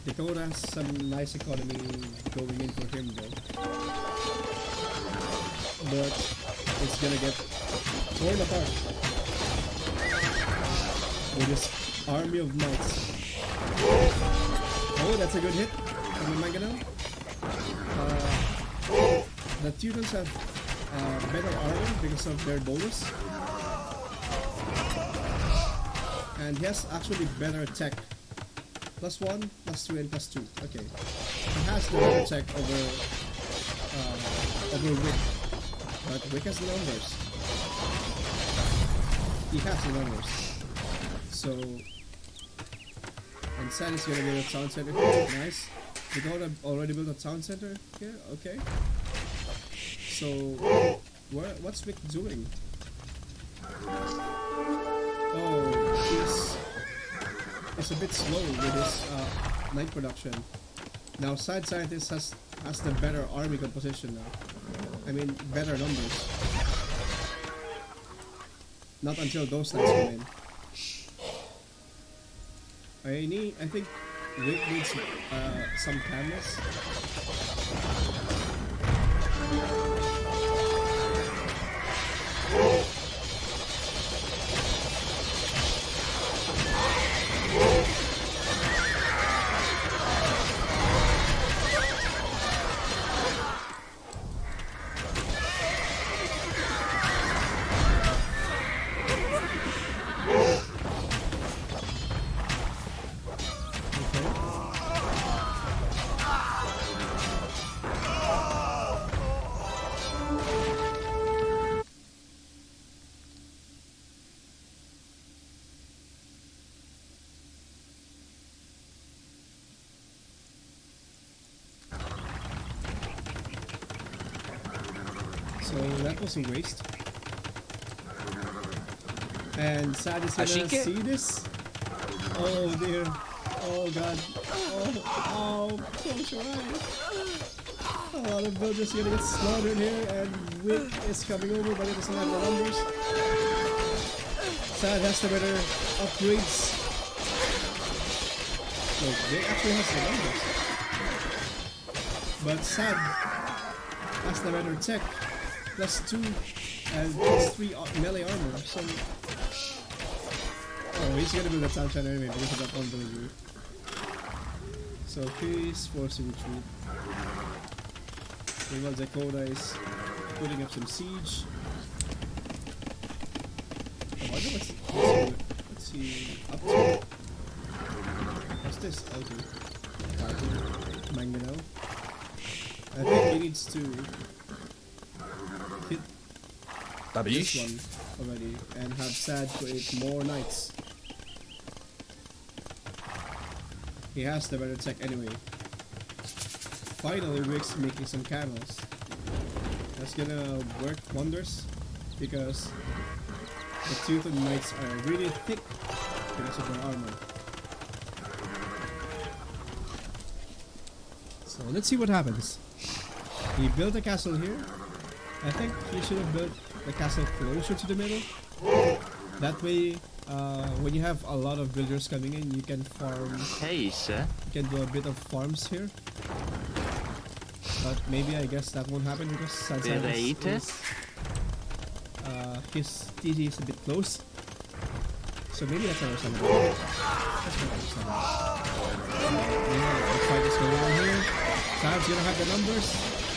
Dakota has some nice economy going in for him though. But it's gonna get torn apart with this army of knights. Oh, that's a good hit from the Manganel. The Teutons have better armor because of their bonus. And he has actually better tech. +1, +2, and +2. Okay. He has the better tech over Wick. But Wick has the numbers. He has the numbers. So, and Sad is gonna build a town center here. Nice. Dakota already built a town center here. Okay. So, what's Wick doing? Oh, he's a bit slow with his night production. Now, Side Scientist has the better army composition now. I mean, better numbers. Not until those knights come in. I think Wick needs some cameras. So that was a waste. And Sad is gonna Ashike? see this. Oh dear. Oh god. Oh, close your eyes. A lot of villagers gonna get slaughtered here, and Wick is coming over, but it doesn't have the numbers. Sad has the better upgrades. No, Wick actually has the numbers. But Sad has the better tech. +2 and +3 melee armor. So Oh, he's gonna build a sunshine anyway because of that one villager. So he's forced to retreat. Meanwhile, Dakota is putting up some siege. I wonder what's he up to? What's this? Okay. Mangonel. I think he needs to hit this one already and have Sad create more knights. He has the better tech anyway. Finally, Rick's making some camels. That's gonna work wonders because the Teuton knights are really thick because of their armor. So let's see what happens. He built a castle here. I think he should have built the castle closer to the middle. That way, when you have a lot of villagers coming in, you can farm. Hey, sir. You can do a bit of farms here. But maybe I guess that won't happen because his TG is a bit close. So maybe that's understandable. That's not understandable. The fight is going on here. Sam's gonna have the numbers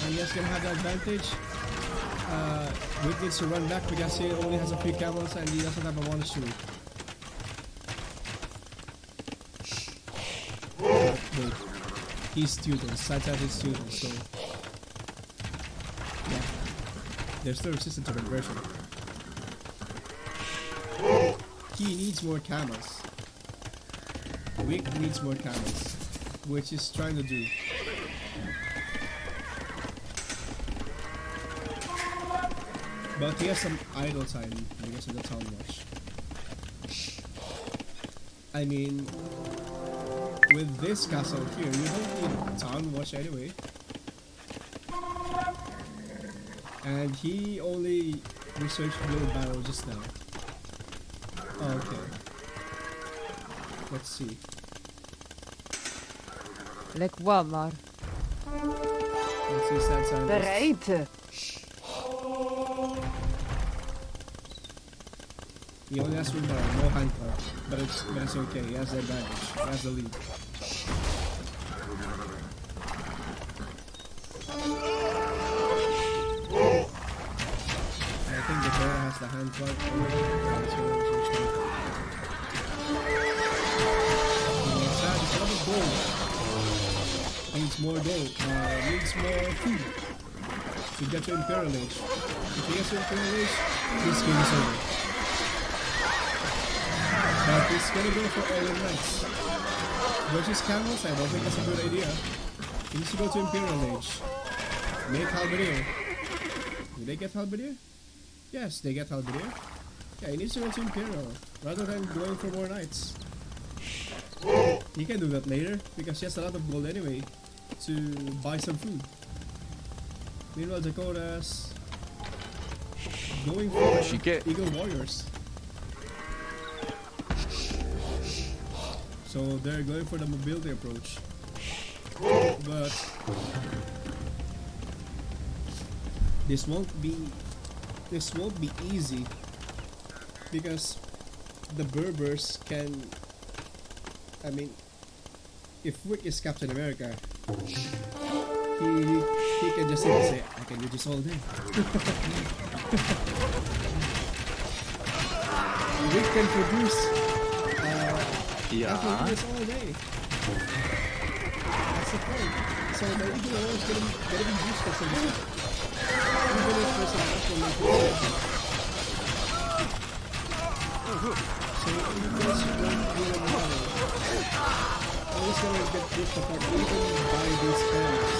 and he's gonna have the advantage. Rick needs to run back because he only has a few camels and he doesn't have a monastery. Wait, he's students, Sad is students, so yeah, they're still resistant to conversion. He needs more camels. Rick needs more camels, which he's trying to do. But he has some idle time because of the town watch. I mean, with this castle here, you don't need town watch anyway. And he only researched wheelbarrow just now. Okay. Let's see. Lek warmer. Let's see Sad Scientist. Bereid. He only has wheelbarrow, no hand car. But it's okay, he has the advantage. He has the lead. I think the Dora has the hand car. Sad, it's a lot of gold. Needs more gold. Needs more food to get to Imperial Age. If he gets to Imperial Age, this game is over. But he's gonna go for all the knights. Versus camels, I don't think that's a good idea. He needs to go to Imperial Age. Make Halberdier. Did they get Halberdier? Yes, they get Halberdier. Yeah, he needs to go to Imperial rather than going for more knights. He can do that later because he has a lot of gold anyway to buy some food. Meanwhile, Dakota's going for Eagle Warriors. So they're going for the mobility approach. But this won't be easy because the Berbers can, I mean, if Rick is Captain America, he can just simply say, I can do this all day. Rick can produce Yeah. I can do this all day. That's the point. So the Eagle War is gonna be useless in this. Even if there's an actual manipulation. So if you guys run Eagle War, always gonna get pushed apart even by these panels.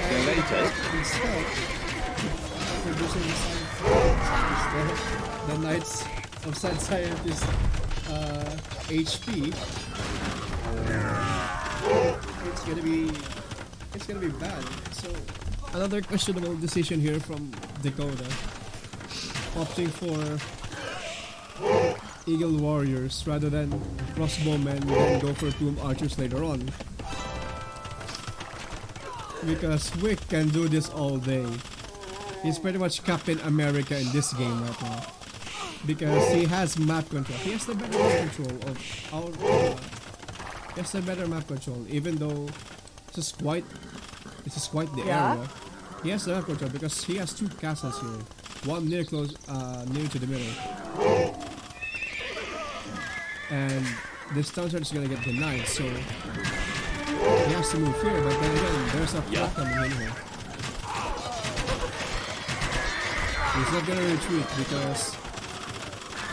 And instead, producing the Knights of Sad Scientist HP, it's gonna be bad. So another questionable decision here from Dakota, opting for Eagle Warriors rather than Crossbowmen and then go for Tomb Archers later on. Because Wick can do this all day. He's pretty much Captain America in this game right now. because he has map control. He has the better map control of our. He has the better map control, even though this is quite the Yeah? area. He has the map control because he has two castles here. One near close, near to the middle, and this town is gonna get denied. So he has to move here. But then again, there's a flood coming in here. He's not gonna retreat because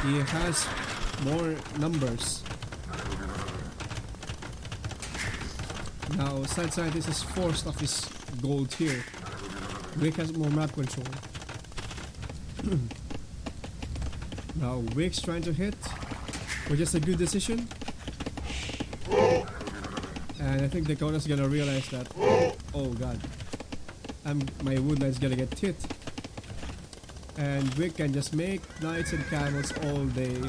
he has more numbers. Now, Side Scientist is forced off his gold here. Wick has more map control. Now, Wick's trying to hit, which is a good decision. And I think Dakota's gonna realize that, oh god, my wood knight's gonna get hit. And Wick can just make knights and camels all day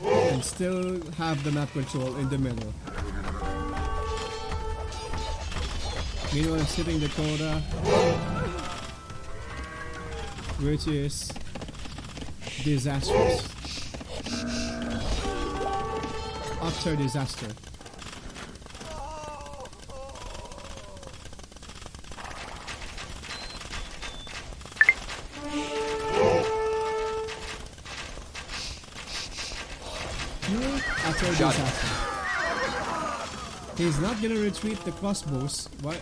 and still have the map control in the middle. Meanwhile, sitting Dakota, which is disastrous. Utter disaster. Utter disaster. He's not gonna retreat the crossbows. Why?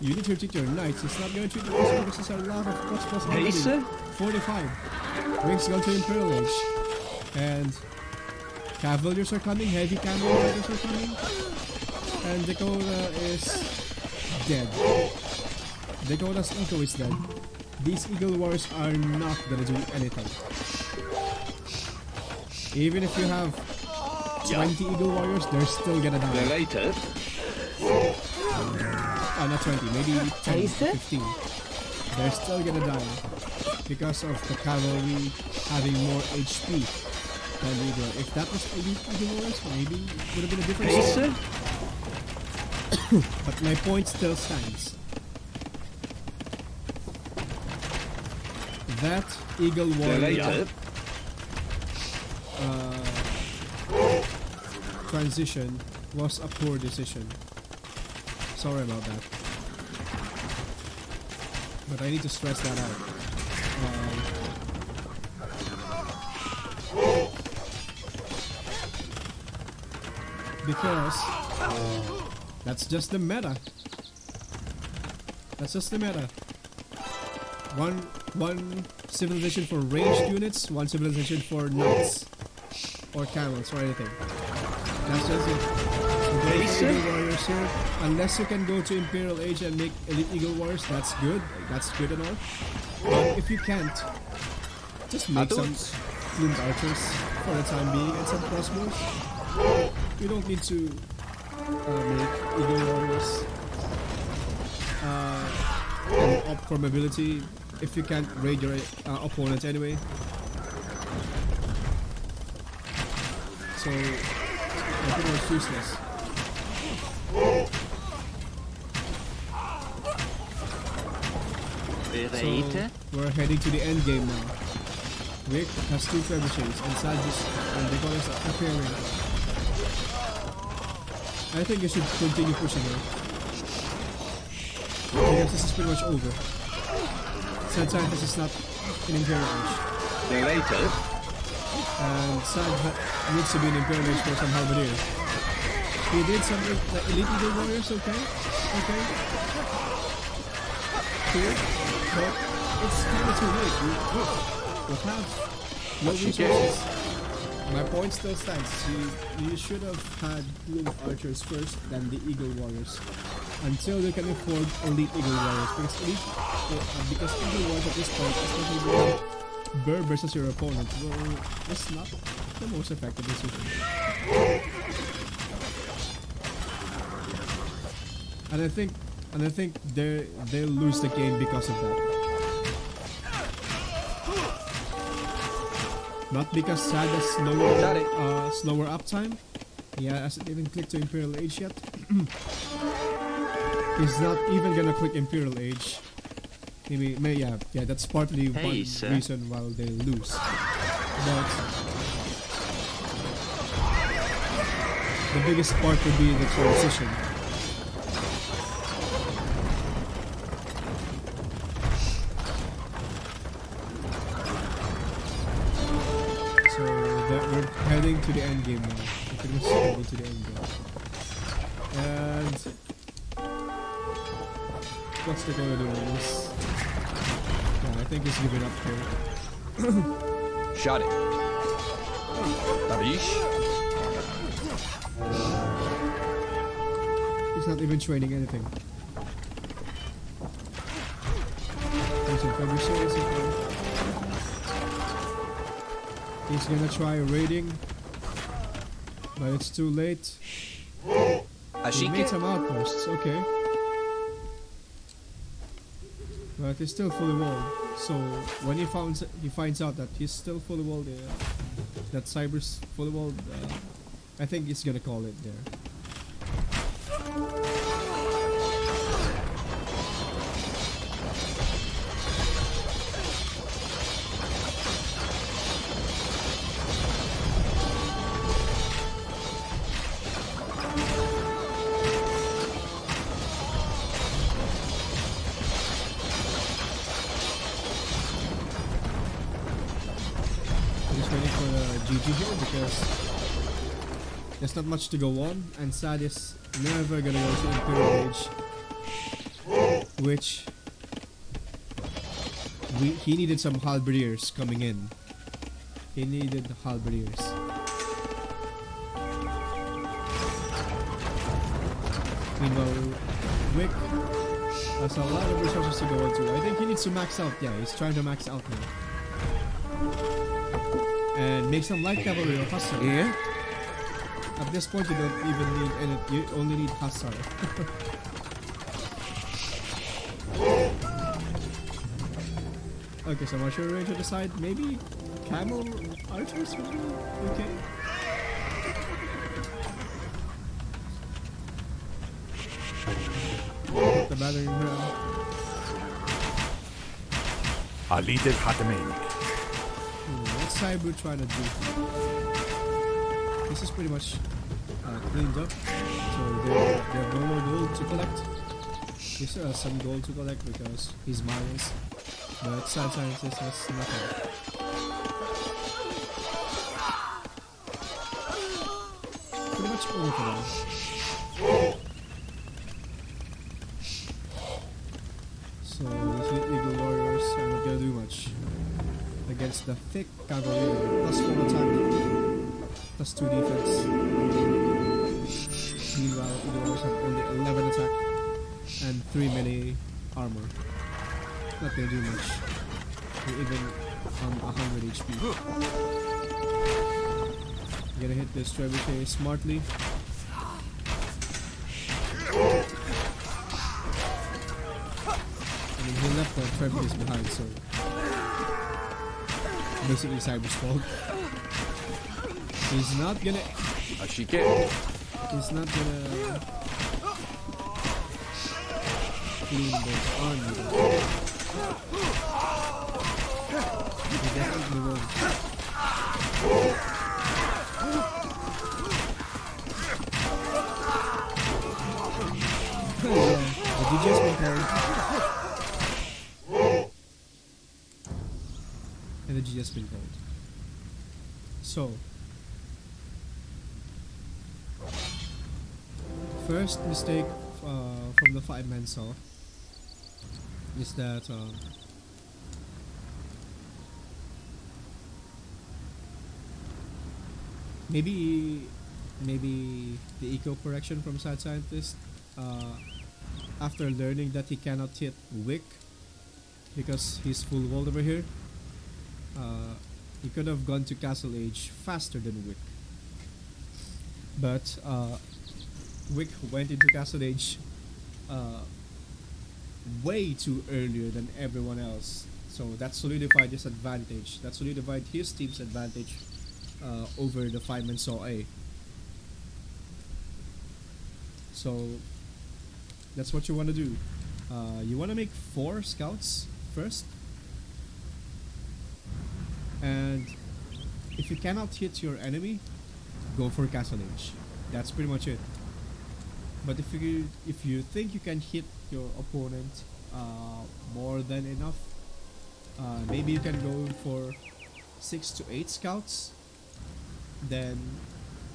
You need to retreat your knights. He's not gonna retreat the crossbows because there's a lot of crossbows. Pacer? 45. Wink's gone to Imperial Age. And Cavaliers are coming, heavy Cavaliers are coming. And Dakota is dead. Dakota's Eco is dead. These Eagle Warriors are not gonna do anything. Even if you have 20 Eagle Warriors, they're still gonna die. Later. Not 20, maybe 10, Pacer? 15. They're still gonna die because of the cavalry having more HP than the Eagle. If that was elite Eagle Warriors, maybe it would have been a different story. But my point still stands. That Eagle Warrior transition was a poor decision. Sorry about that. But I need to stress that out. Because that's just the meta. That's just the meta. One civilization for ranged units, one civilization for knights or camels or anything. That's just it. So Eagle Warriors here. Unless you can go to Imperial Age and make Elite Eagle Warriors, that's good. That's good enough. But if you can't, just make some plumed archers for the time being and some crossbows. You don't need to make Eagle Warriors and opt for mobility if you can't raid your opponent anyway. So I think it's useless. So we're heading to the end game now. Rick has 2 trebuchets and Sadis and the goddess are preparing. I think you should continue pushing her. Because this is pretty much over. Sad Scientist is not in Imperial Age. Later. And Sad needs to be in Imperial Age for some halberdier. He did something like Elite Eagle Warriors, okay? Okay. Cool. But it's kind of too late. You have no resources. My point still stands. You should have had plumed archers first, then the Eagle Warriors. Until you can afford Elite Eagle Warriors. Because Eagle Warriors at this point, especially when Burr versus your opponent, well, it's not the most effective decision. And I think they'll lose the game because of that. Not because Sad has slower uptime. He hasn't even clicked to Imperial Age yet. He's not even gonna click Imperial Age Yeah, that's partly Hey, one sir. reason why they lose. But the biggest part would be the transition. So we're heading to the end game now. We're pretty much heading to the end game. And what's the gonna do in this? Yeah, I think he's giving up here. Shot it. Babish. He's not even training anything. He's gonna try raiding, but it's too late. He made some outposts, okay. But he's still fully walled. So when he finds out that he's still fully walled, that Cyber's fully walled, I think he's gonna call it there. GG here because there's not much to go on, and Sad is never gonna go to Imperial Age, which he needed some halberdiers coming in. He needed halberdiers. Meanwhile, Wick has a lot of resources to go into. I think he needs to max out. Yeah, he's trying to max out now. And make some light cavalry or hussar. Yeah. At this point, you don't even need any. You only need hussar. Okay, so what's your range to the side? Maybe camel archers would be okay. Put the battering ram. عليد الحاتمين. What's Cyber trying to do? This is pretty much cleaned up. So they have no more gold to collect. He still has some gold to collect because he's minus. But Sad Scientist has nothing. Pretty much over for now. So these Eagle Warriors are not gonna do much against the thick cavalry. Plus 4 attack, plus 2 defense. Meanwhile, Eagle Warriors have only 11 attack and 3 melee armor. Not gonna do much. They're even on 100 HP. Gonna hit this trebuchet smartly. I mean, he left the trebuchets behind, so basically Cyber's fault. He's not gonna. Ashike. He's not gonna clean those army. He definitely won't. Yeah, the DJ's been called. And the GS been called. So, first mistake from the 5-man saw is that maybe the eco correction from Sad Scientist after learning that he cannot hit Wick because he's full walled over here, he could have gone to Castle Age faster than Wick. But Wick went into Castle Age way too earlier than everyone else. So that solidified his advantage. That solidified his team's advantage over the 5-man Saw A. So that's what you want to do. You want to make 4 scouts, first. And if you cannot hit your enemy, go for Castle Age. That's pretty much it. But if you think you can hit your opponent more than enough, maybe you can go for 6 to 8 scouts, then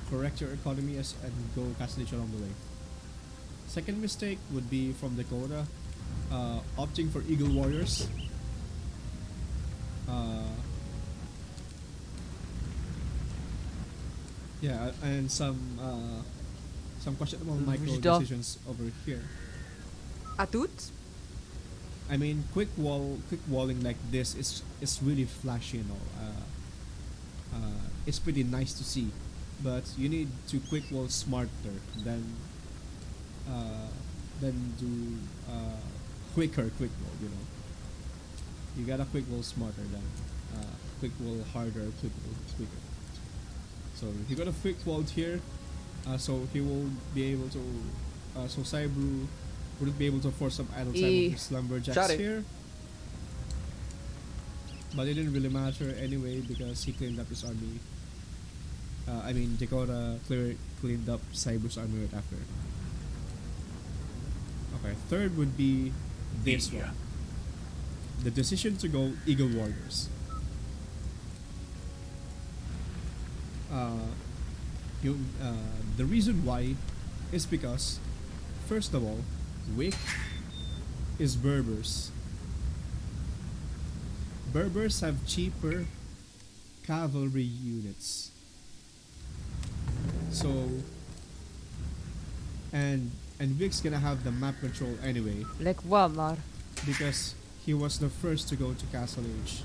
correct your economy and go Castle Age along the way. Second mistake would be from Dakota, opting for Eagle Warriors. Yeah, and some questionable micro decisions over here. Atut? I mean, quick walling like this is really flashy and all. It's pretty nice to see, but you need to quick wall smarter than do quicker quick wall. You know, you gotta quick wall smarter than quick wall harder, quick wall quicker. So he got a quick wall here, so he will be able to. So Saibru wouldn't be able to force some idle time of his lumberjacks here. But it didn't really matter anyway because he cleaned up his army. I mean, Dakota cleaned up Saibru's army right after. Okay, third would be this one. The decision to go Eagle Warriors. The reason why is because, first of all, Wick is Berbers. Berbers have cheaper cavalry units. So, and Wick's gonna have the map control anyway. Like Walmart. Because he was the first to go to Castle Age.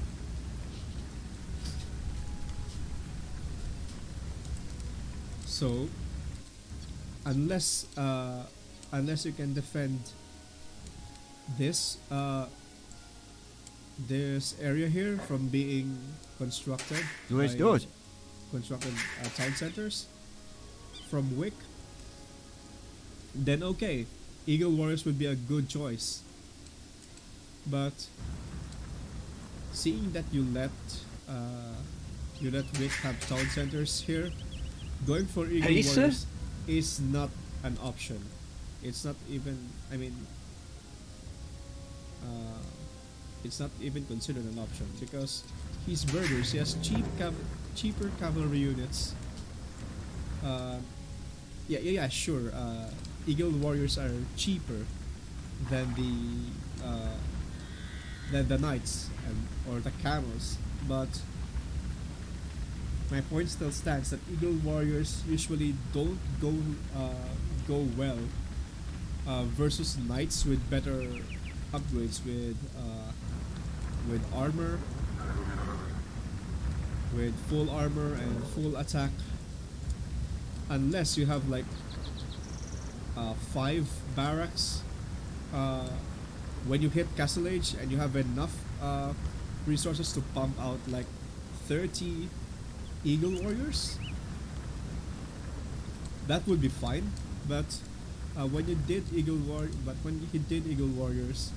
So, unless you can defend this this area here from being constructed constructed town centers from Wick, then okay, Eagle Warriors would be a good choice. But seeing that you let Wick have town centers here, going for Eagle Warriors is not an option. It's not even, I mean, it's not even considered an option because he's Berbers. He has cheaper cavalry units. Yeah, sure. Eagle Warriors are cheaper than the knights or the camels, but my point still stands that Eagle Warriors usually don't go well versus knights with better upgrades with armor, with full armor and full attack. Unless you have like 5 barracks when you hit Castle Age and you have enough resources to pump out like 30 Eagle Warriors, that would be fine. But when he did Eagle Warriors,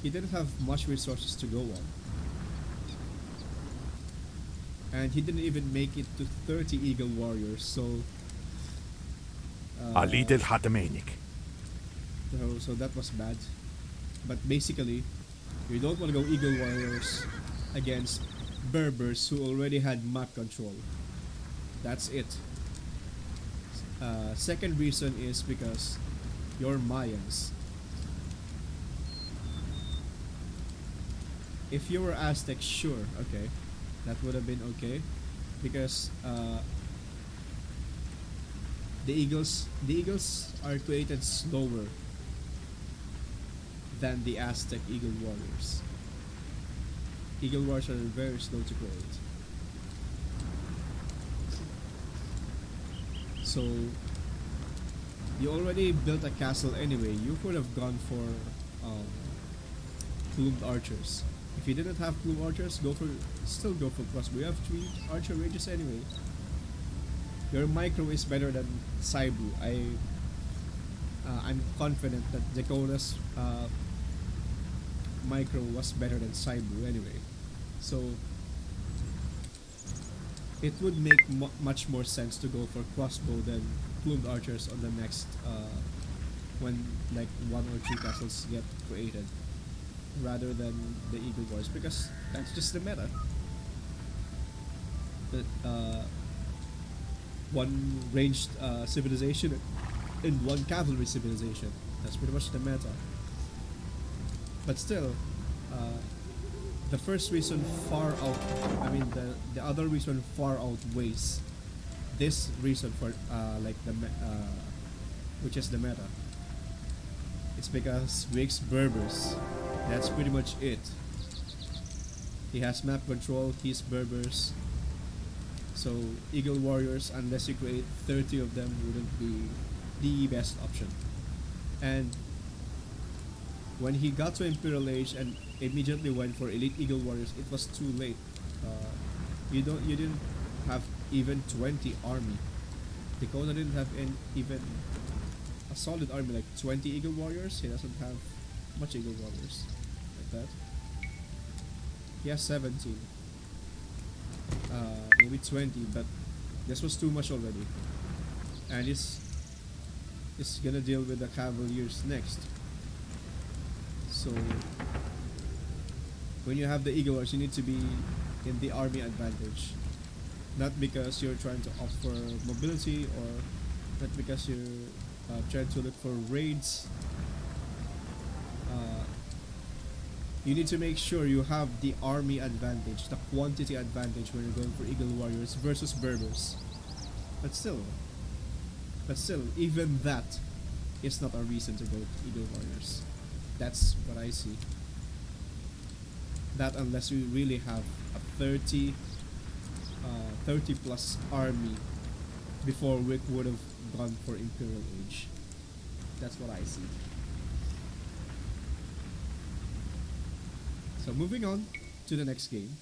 he didn't have much resources to go on, and he didn't even make it to 30 Eagle Warriors. So so that was bad. But basically, you don't want to go Eagle Warriors against Berbers who already had map control. That's it. Second reason is because you're Mayans. If you were Aztec, sure, okay, that would have been okay, because the Eagles are created slower than the Aztec Eagle Warriors. Eagle Warriors are very slow to create. So you already built a castle anyway. You could have gone for plumed archers. If you didn't have plumed archers, still go for crossbow. We have 3 archer ranges anyway. Your micro is better than Saibru. I'm confident that Dakota's Micro was better than Saibu anyway. So it would make much more sense to go for crossbow than plumed archers on the next when like 1 or 2 castles get created, rather than the Eagle Wars, because that's just the meta. The, one ranged civilization and one cavalry civilization. That's pretty much the meta. But still, the first reason far out. I mean, the other reason far outweighs this reason for like which is the meta. It's because Rick's Berbers. That's pretty much it. He has map control. He's Berbers. So Eagle Warriors, unless you create 30 of them, wouldn't be the best option. And when he got to Imperial Age and immediately went for Elite Eagle Warriors, it was too late. You didn't have even 20 army. Dakota didn't have even a solid army like 20 Eagle Warriors. He doesn't have much Eagle Warriors like that. He has 17. Maybe 20, but this was too much already. And it's gonna deal with the Cavaliers next. So when you have the Eagle Wars, you need to be in the army advantage, not because you're trying to opt for mobility, or not because you're trying to look for raids. You need to make sure you have the army advantage, the quantity advantage when you're going for Eagle Warriors versus Berbers. But still, even that is not a reason to go to Eagle Warriors. That's what I see. That unless you really have a 30 plus army before Rick would have gone for Imperial Age. That's what I see. So moving on to the next game.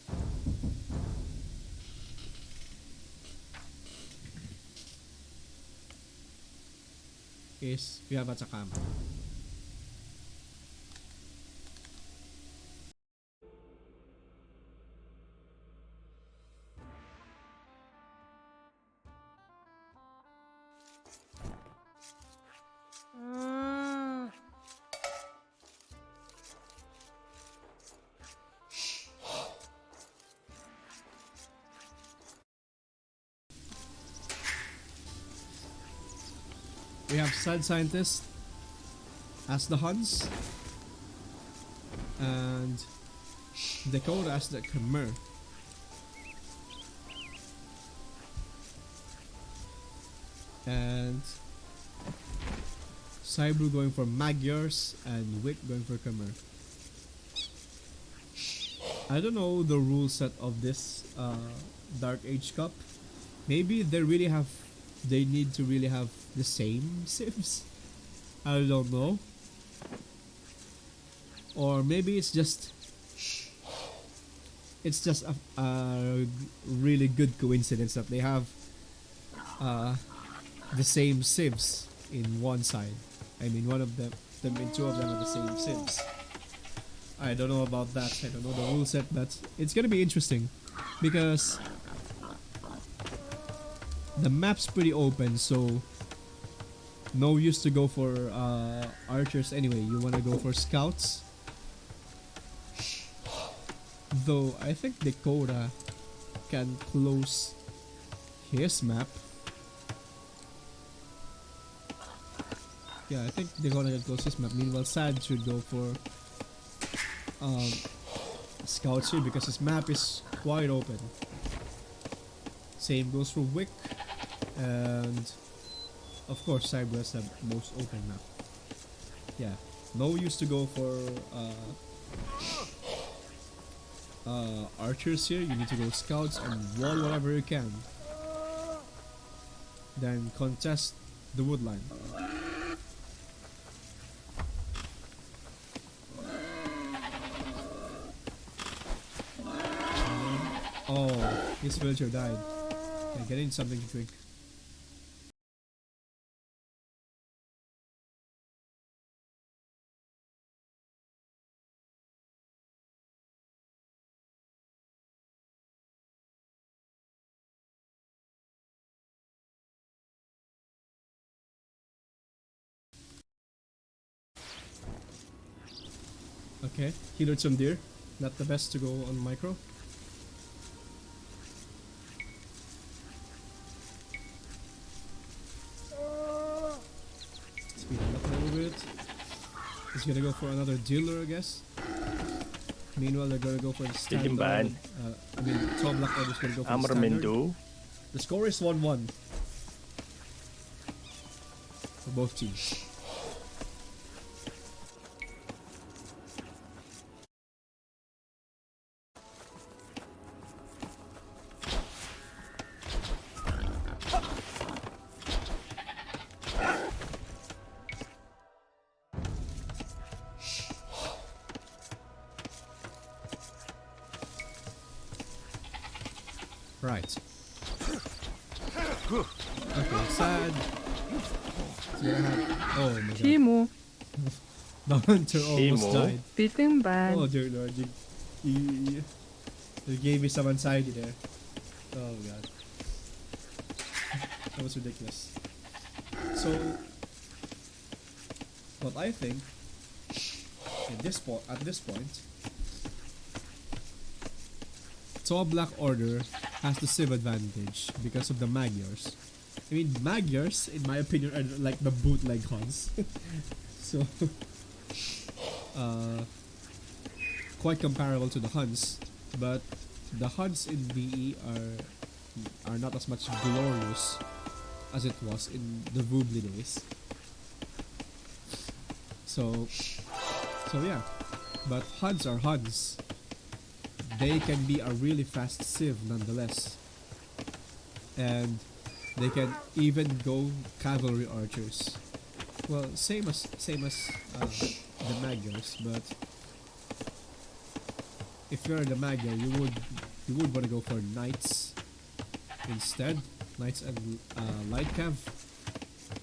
Is we have Atacama. We have Sad Scientist as the Huns, and Dakota as the Khmer. And Saibu going for Magyars and Wick going for Khmer. I don't know the rule set of this Dark Age Cup. Maybe they need to really have the same civs. I don't know. Or maybe it's just a really good coincidence that they have the same civs in one side. I mean, one of them and two of them are the same civs. I don't know about that. I don't know the rule set, but it's gonna be interesting because the map's pretty open, so no use to go for archers anyway. You wanna go for scouts. Though I think Dakota can close his map. Yeah, I think Dakota can close his map. Meanwhile, Sad should go for scouts here because his map is quite open. Same goes for Wick, and of course Cyber has the most open map. Yeah, no use to go for archers here. You need to go scouts and wall whatever you can. Then contest the woodline. Oh, his villager died. Yeah, getting something to drink. Okay, he lured some deer. Not the best to go on micro. Speed it up a little bit. He's gonna go for another dealer, I guess. Meanwhile, they're gonna go for the Taking standard. ban. TAW BlackOrder's gonna go for the Amr standard. Mendo. The score is 1-1 for both teams. Right. Okay, sad. So you have, oh my god. Timo, The hunter almost Timo? died. beating ban. Oh dear lord, you gave me some anxiety there. Oh god. That was ridiculous. So, what I think at this point, TAW BlackOrder has the civ advantage because of the Magyars. I mean, Magyars, in my opinion, are like the bootleg Huns. So, quite comparable to the Huns, but the Huns in BE are not as much glorious as it was in the Voobly days. So yeah, but Huns are Huns. They can be a really fast civ nonetheless, and they can even go cavalry archers. Well, same as the Magyars, but if you're the Magyar, you would want to go for knights instead, knights and light cav,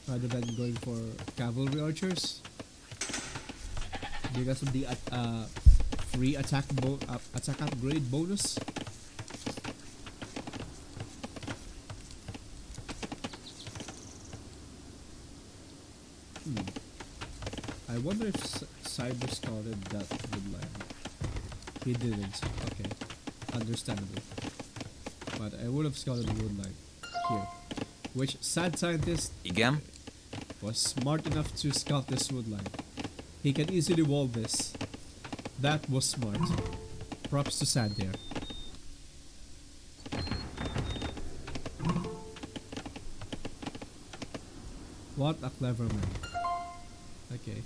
rather than going for cavalry archers because of the free attack upgrade bonus. I wonder if Cyber scouted that woodline. He didn't. Okay, understandable. But I would have scouted the woodline here, which sad scientist Igen? was smart enough to scout this woodline. He can easily wall this. That was smart. Props to Sad there. What a clever man. Okay.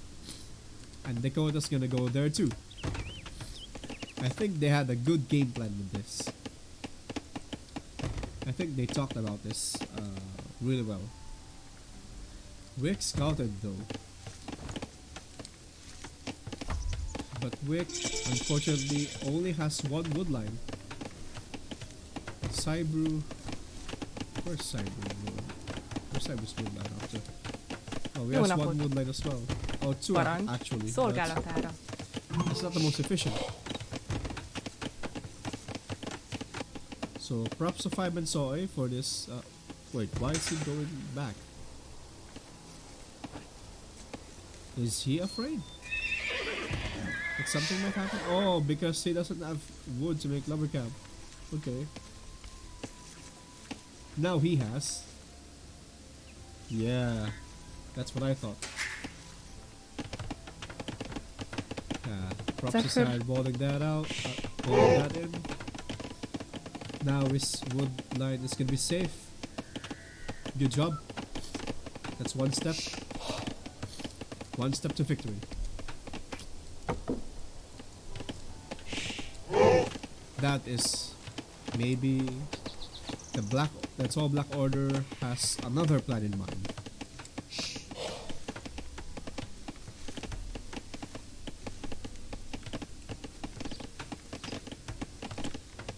And Dakota's gonna go there too. I think they had a good game plan with this. I think they talked about this really well. Wick scouted though. But Wick, unfortunately, only has one woodline. Cybru... Where's Cybru? Where's Cybru's woodline after? Oh, we Jó have napot. one woodline as well. Oh, two Parancs. actually. Szolgálatára. It's not the most efficient. So, props to Fireman Soy for this... wait, why is he going back? Is he afraid? That something might happen? Oh, because he doesn't have wood to make lumber camp. Okay. Now he has. Yeah. That's what I thought. Yeah. Props to Zachary. Side balling that out. Balling that in. Now his wood line is gonna be safe. Good job. That's one step. One step to victory. That is maybe the TAW BlackOrder has another plan in mind.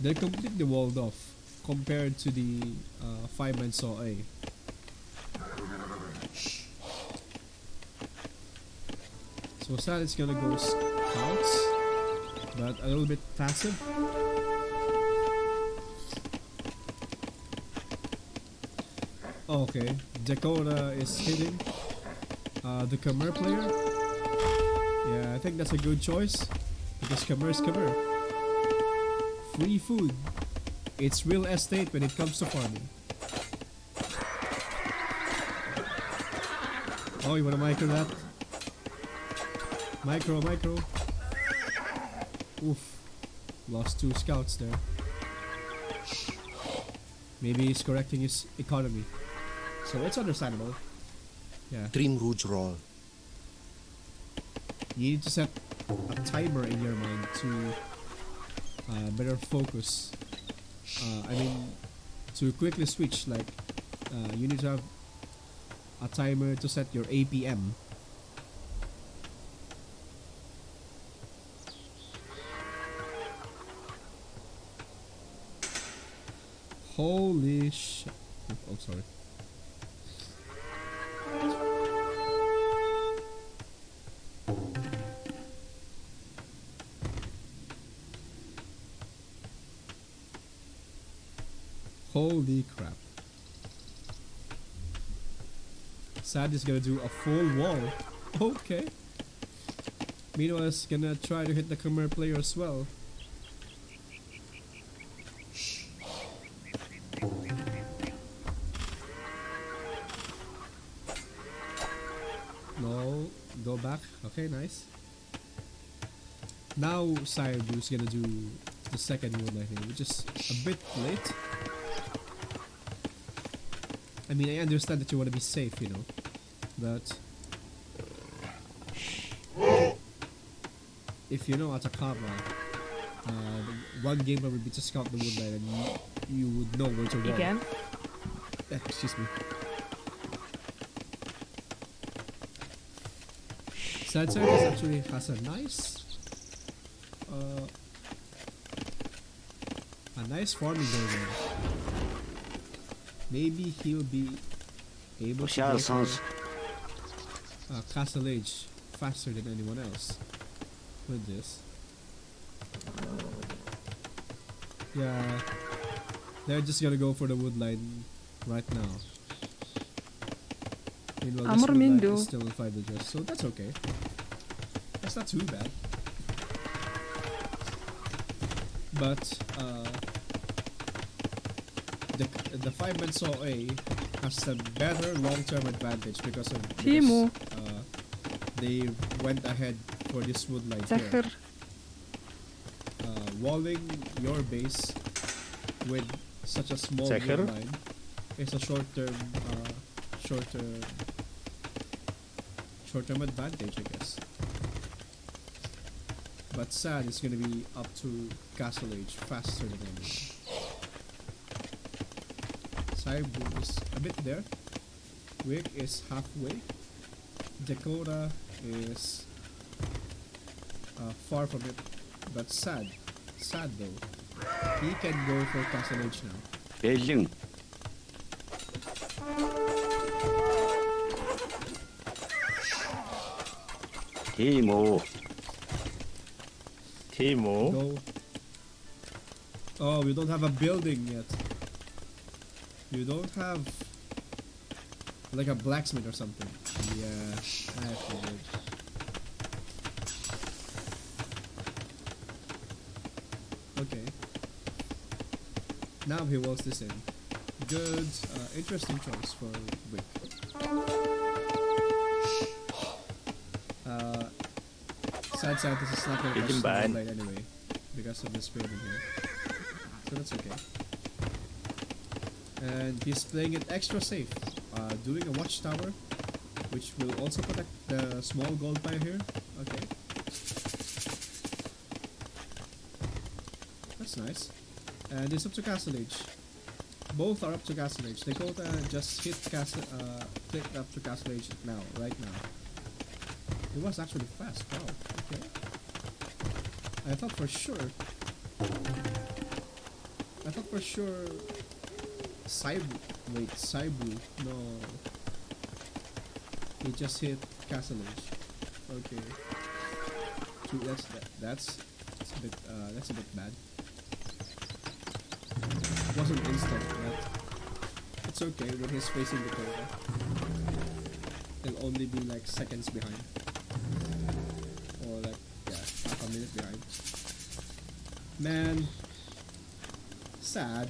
They're completely walled off compared to the Fireman Saw A. So Sad is gonna go scouts, but a little bit passive. Okay, Dakota is hitting the Khmer player. Yeah, I think that's a good choice. Because commerce. Free food. It's real estate when it comes to farming. Oh, you wanna micro that? Micro. Oof. Lost 2 scouts there. Maybe he's correcting his economy. So it's understandable. Yeah. Trim Rouge roll. You need to set a timer in your mind to better focus. I mean, to quickly switch, like, you need to have a timer to set your APM. Holy shit. Oh, sorry. Holy crap. Sad is gonna do a full wall. Okay. Meanwhile, it's gonna try to hit the Khmer player as well. No, go back. Okay, nice. Now Saibu is gonna do the second wood lightning, which is a bit late. I mean, I understand that you want to be safe, you know, but if you know Atacama, one gamer would be to scout the woodline and you would know where to wall. Again? Excuse me. Sad Service actually has a nice farming going on. Maybe he'll be able to go for Castle Age faster than anyone else with this. Yeah, they're just gonna go for the woodline right now. Meanwhile, this woodline is still in 5 address, so that's okay. That's not too bad. But the 5-man saw A has a better long-term advantage because they went ahead for this woodline here. Walling your base with such a small woodline is a short-term advantage, I guess. But Sad is gonna be up to Castle Age faster than anyone. Saibu is a bit there. Wick is halfway. Dakota is far from it, but sad though. He can go for Castle Age now. Beijing. Timo. Go. Oh, we don't have a building yet. You don't have like a blacksmith or something. Yeah, I figured. Okay. Now he walls this in. Good, interesting choice for Wick. Sad this is not going to touch the light anyway because of this building here. So that's okay. And he's playing it extra safe, doing a watchtower, which will also protect the small gold pile here. Okay. That's nice. And it's up to Castle Age. Both are up to Castle Age. Dakota just clicked up to Castle Age now, right now. It was actually fast. Wow. Okay. I thought for sure Saibu. No. He just hit Castle Age. Okay. That's a bit bad. It wasn't instant, but it's okay when he's facing Dakota. He'll only be like seconds behind. Man. Sad.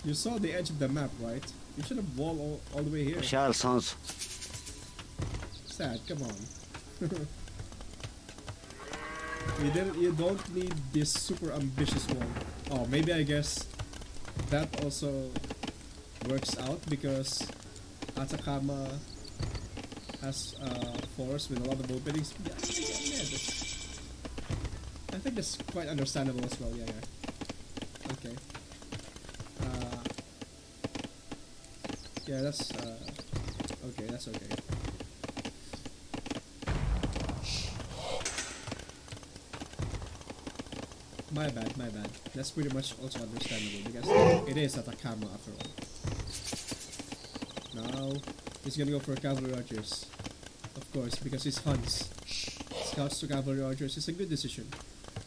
You saw the edge of the map, right? You should have walled all the way here. Charles Sans. Sad, come on. You don't need this super ambitious wall. Oh, maybe I guess that also works out because Atacama has a forest with a lot of openings. Yeah, I think that's quite understandable as well. Yeah. Okay. Yeah, that's okay. That's okay. My bad. That's pretty much also understandable because it is Atacama after all. Now he's gonna go for cavalry archers, of course, because he's hunts. Scouts to cavalry archers is a good decision.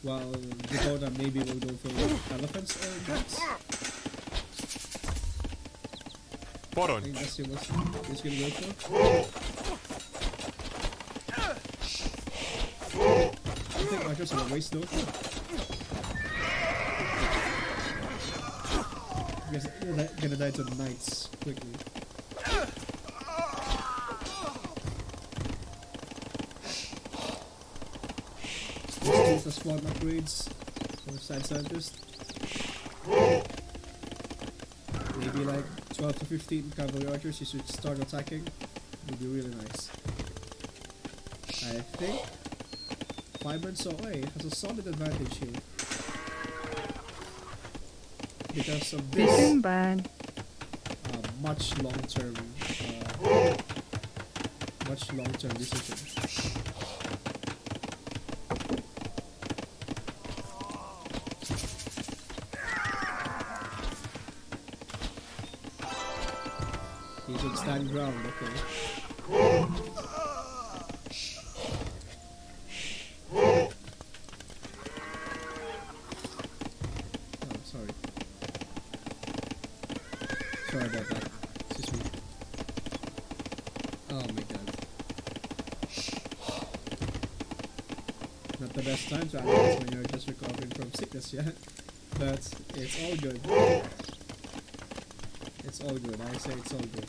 While Dakota maybe will go for elephants or bats. Spot I on. think that's what he's gonna go for. I think archers are a waste though. Because they're gonna die to the knights quickly. Let's use the spawn upgrades for side scientist. Maybe like 12 to 15 cavalry archers you should start attacking. Would be really nice. I think 5-man Soe has a solid advantage here. Because of this much long-term decision. He should stand ground, okay. Sorry about that. Excuse me. Oh my god. Not the best time to analyze when you're just recovering from sickness yet. But it's all good. It's all good. I say it's all good.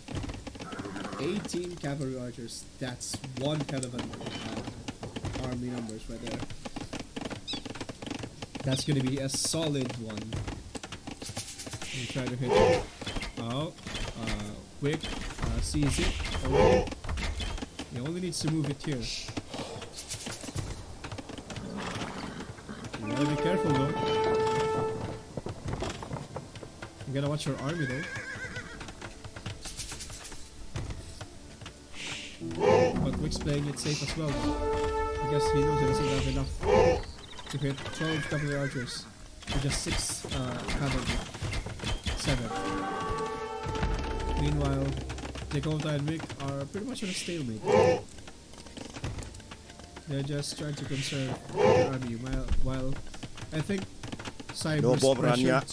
18 cavalry archers. That's one hell of an army numbers right there. That's gonna be a solid one. Let me try to hit it. Oh, quick, sees it already. He only needs to move it here. You gotta be careful though. You gotta watch your army though. But Wick's playing it safe as well because he knows he doesn't have enough to hit 12 cavalry archers with just 6 cavalry. 7. Meanwhile, Dakota and Wick are pretty much in a stalemate. They're just trying to conserve their army while I think Cyber's pressured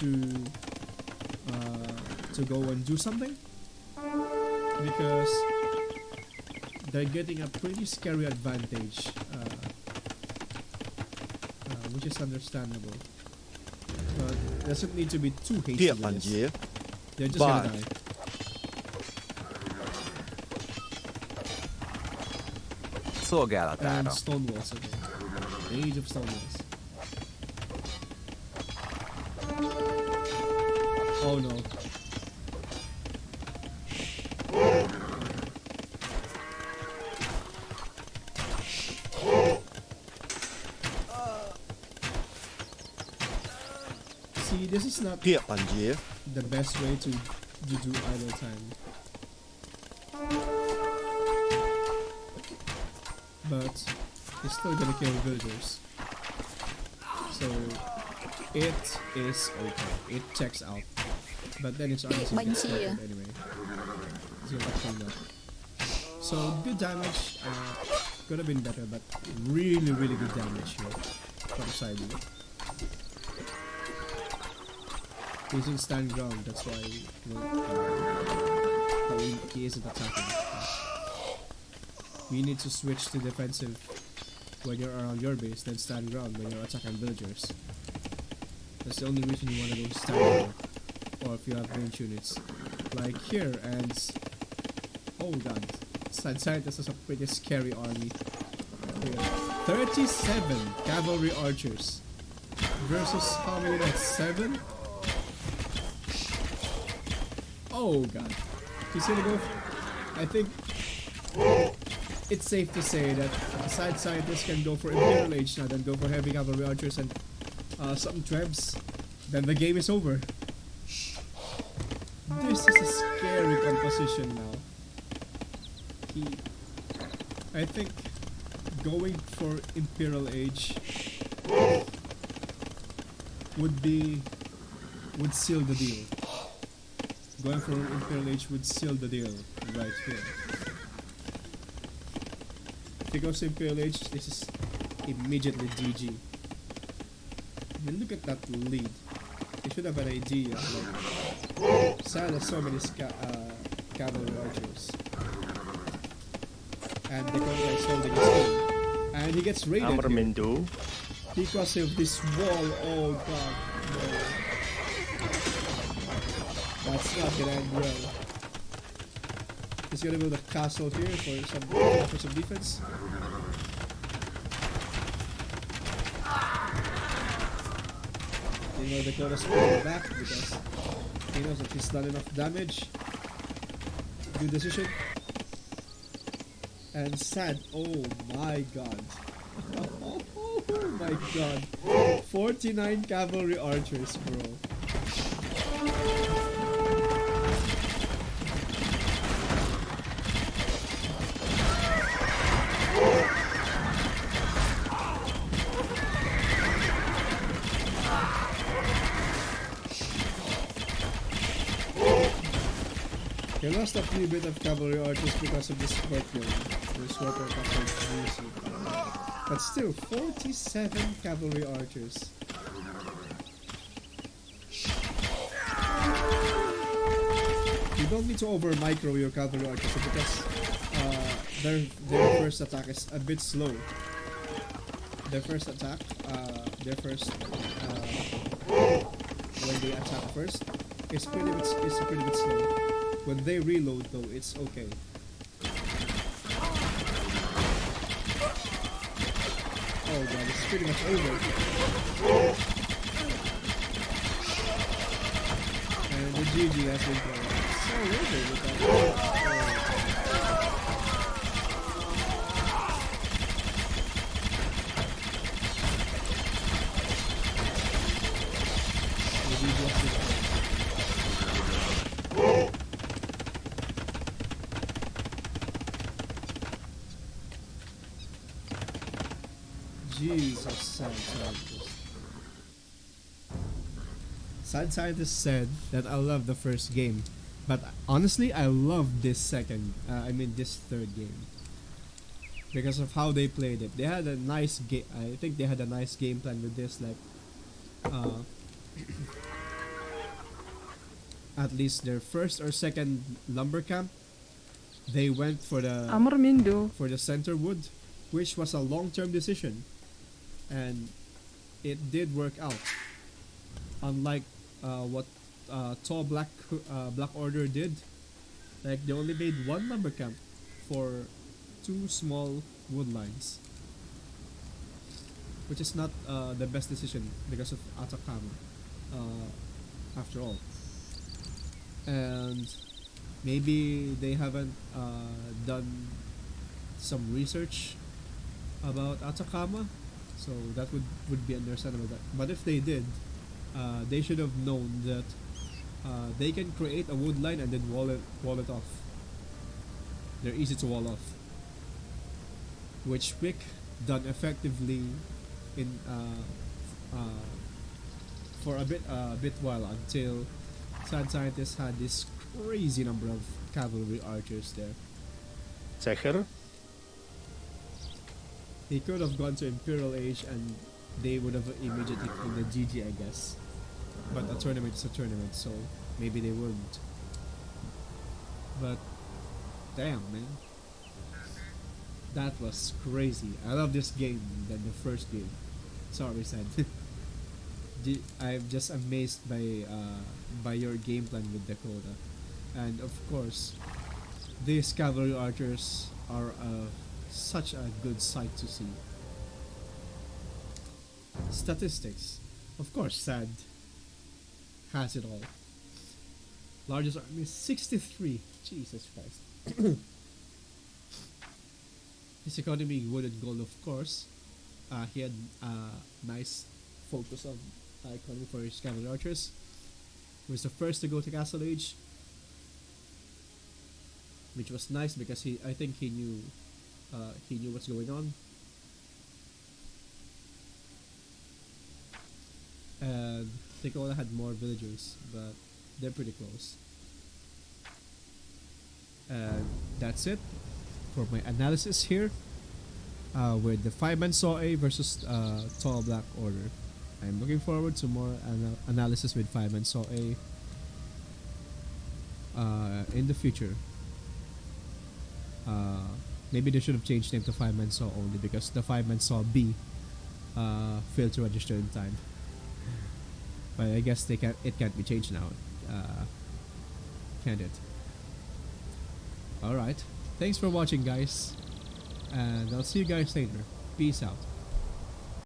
to go and do something because they're getting a pretty scary advantage, which is understandable. But it doesn't need to be too hasty with this. They're just gonna die. And stone walls again. The age of stone walls. Oh no. See, this is not the best way to do idle time. But he's still gonna kill villagers. So it is okay. It checks out. But then it's honestly anyway. It's gonna clean up. So good damage. Could have been better, but really good damage here from Saibu. He's in stand ground, that's why he isn't attacking. We need to switch to defensive when you're around your base than stand ground when you're attacking villagers. That's the only reason you want to go stand ground. Or if you have range units. Like here, and oh god, Sad Scientist is a pretty scary army. Here. 37 cavalry archers versus how many knights? 7? Oh god. He's gonna go. I think it's safe to say that Sad Scientist can go for Imperial Age now, then go for heavy cavalry archers and some trebs. Then the game is over. This is a scary composition now. I think going for Imperial Age would seal the deal. Going for Imperial Age would seal the deal right here. If he goes to Imperial Age, this is immediately GG. I mean, look at that lead. They should have an idea. Like, Sad has so many cavalry archers. And the Conqueror is holding his own. And he gets raided here. Because of this wall. Oh god. No. That's not gonna end well. He's gonna build a castle here for some defense. You know, the Dakota's pulling back because he knows that he's done enough damage. Good decision. And Sad, oh my god. Oh my god. 49 cavalry archers, bro. He lost a few bit of cavalry archers because of the scorpion. The scorpion castle. But still, 47 cavalry archers. You don't need to over micro your cavalry archers because their first attack is a bit slow. Their first attack, when they attack first, it's pretty bit slow. When they reload though, it's okay. Oh god, it's pretty much over. And the GG has been played. It's so over with that. The GG has been played. Jesus, Sad Scientist. Sad Scientist said that I love the first game, but honestly, I love this this third game because of how they played it. They had a nice game. I think they had a nice game plan with this. Like, at least their first or second lumber camp, they went for the center wood, which was a long-term decision. And it did work out. Unlike what TAW BlackOrder did, like they only made one lumber camp for 2 small wood lines, which is not the best decision because of Atacama, after all. And maybe they haven't done some research about Atacama. So that would be understandable. But if they did, they should have known that they can create a wood line and then wall it off. They're easy to wall off. Which Wick done effectively in for a bit while until Sad Scientist had this crazy number of cavalry archers there. Zeker? He could have gone to Imperial Age and they would have immediately played the GG, I guess. But a tournament is a tournament, so maybe they wouldn't. But damn, man. That was crazy. I love this game than the first game. Sorry, Sad. I'm just amazed by your game plan with Dakota, and of course, these cavalry archers are such a good sight to see. Statistics, of course, Sad has it all. Largest army 63. Jesus Christ. His economy wood and gold, of course. He had nice focus on economy for his cavalry archers. He was the first to go to Castle Age, which was nice because I think he knew what's going on. And Dakota had more villagers, but they're pretty close. And that's it for my analysis here with the 5-man Saw A versus TAW BlackOrder. I'm looking forward to more analysis with 5-man Saw A in the future. Maybe they should have changed name to 5-man Saw only because the 5-man Saw B failed to register in time. But I guess it can't be changed now, can't it? Alright, thanks for watching guys, and I'll see you guys later. Peace out.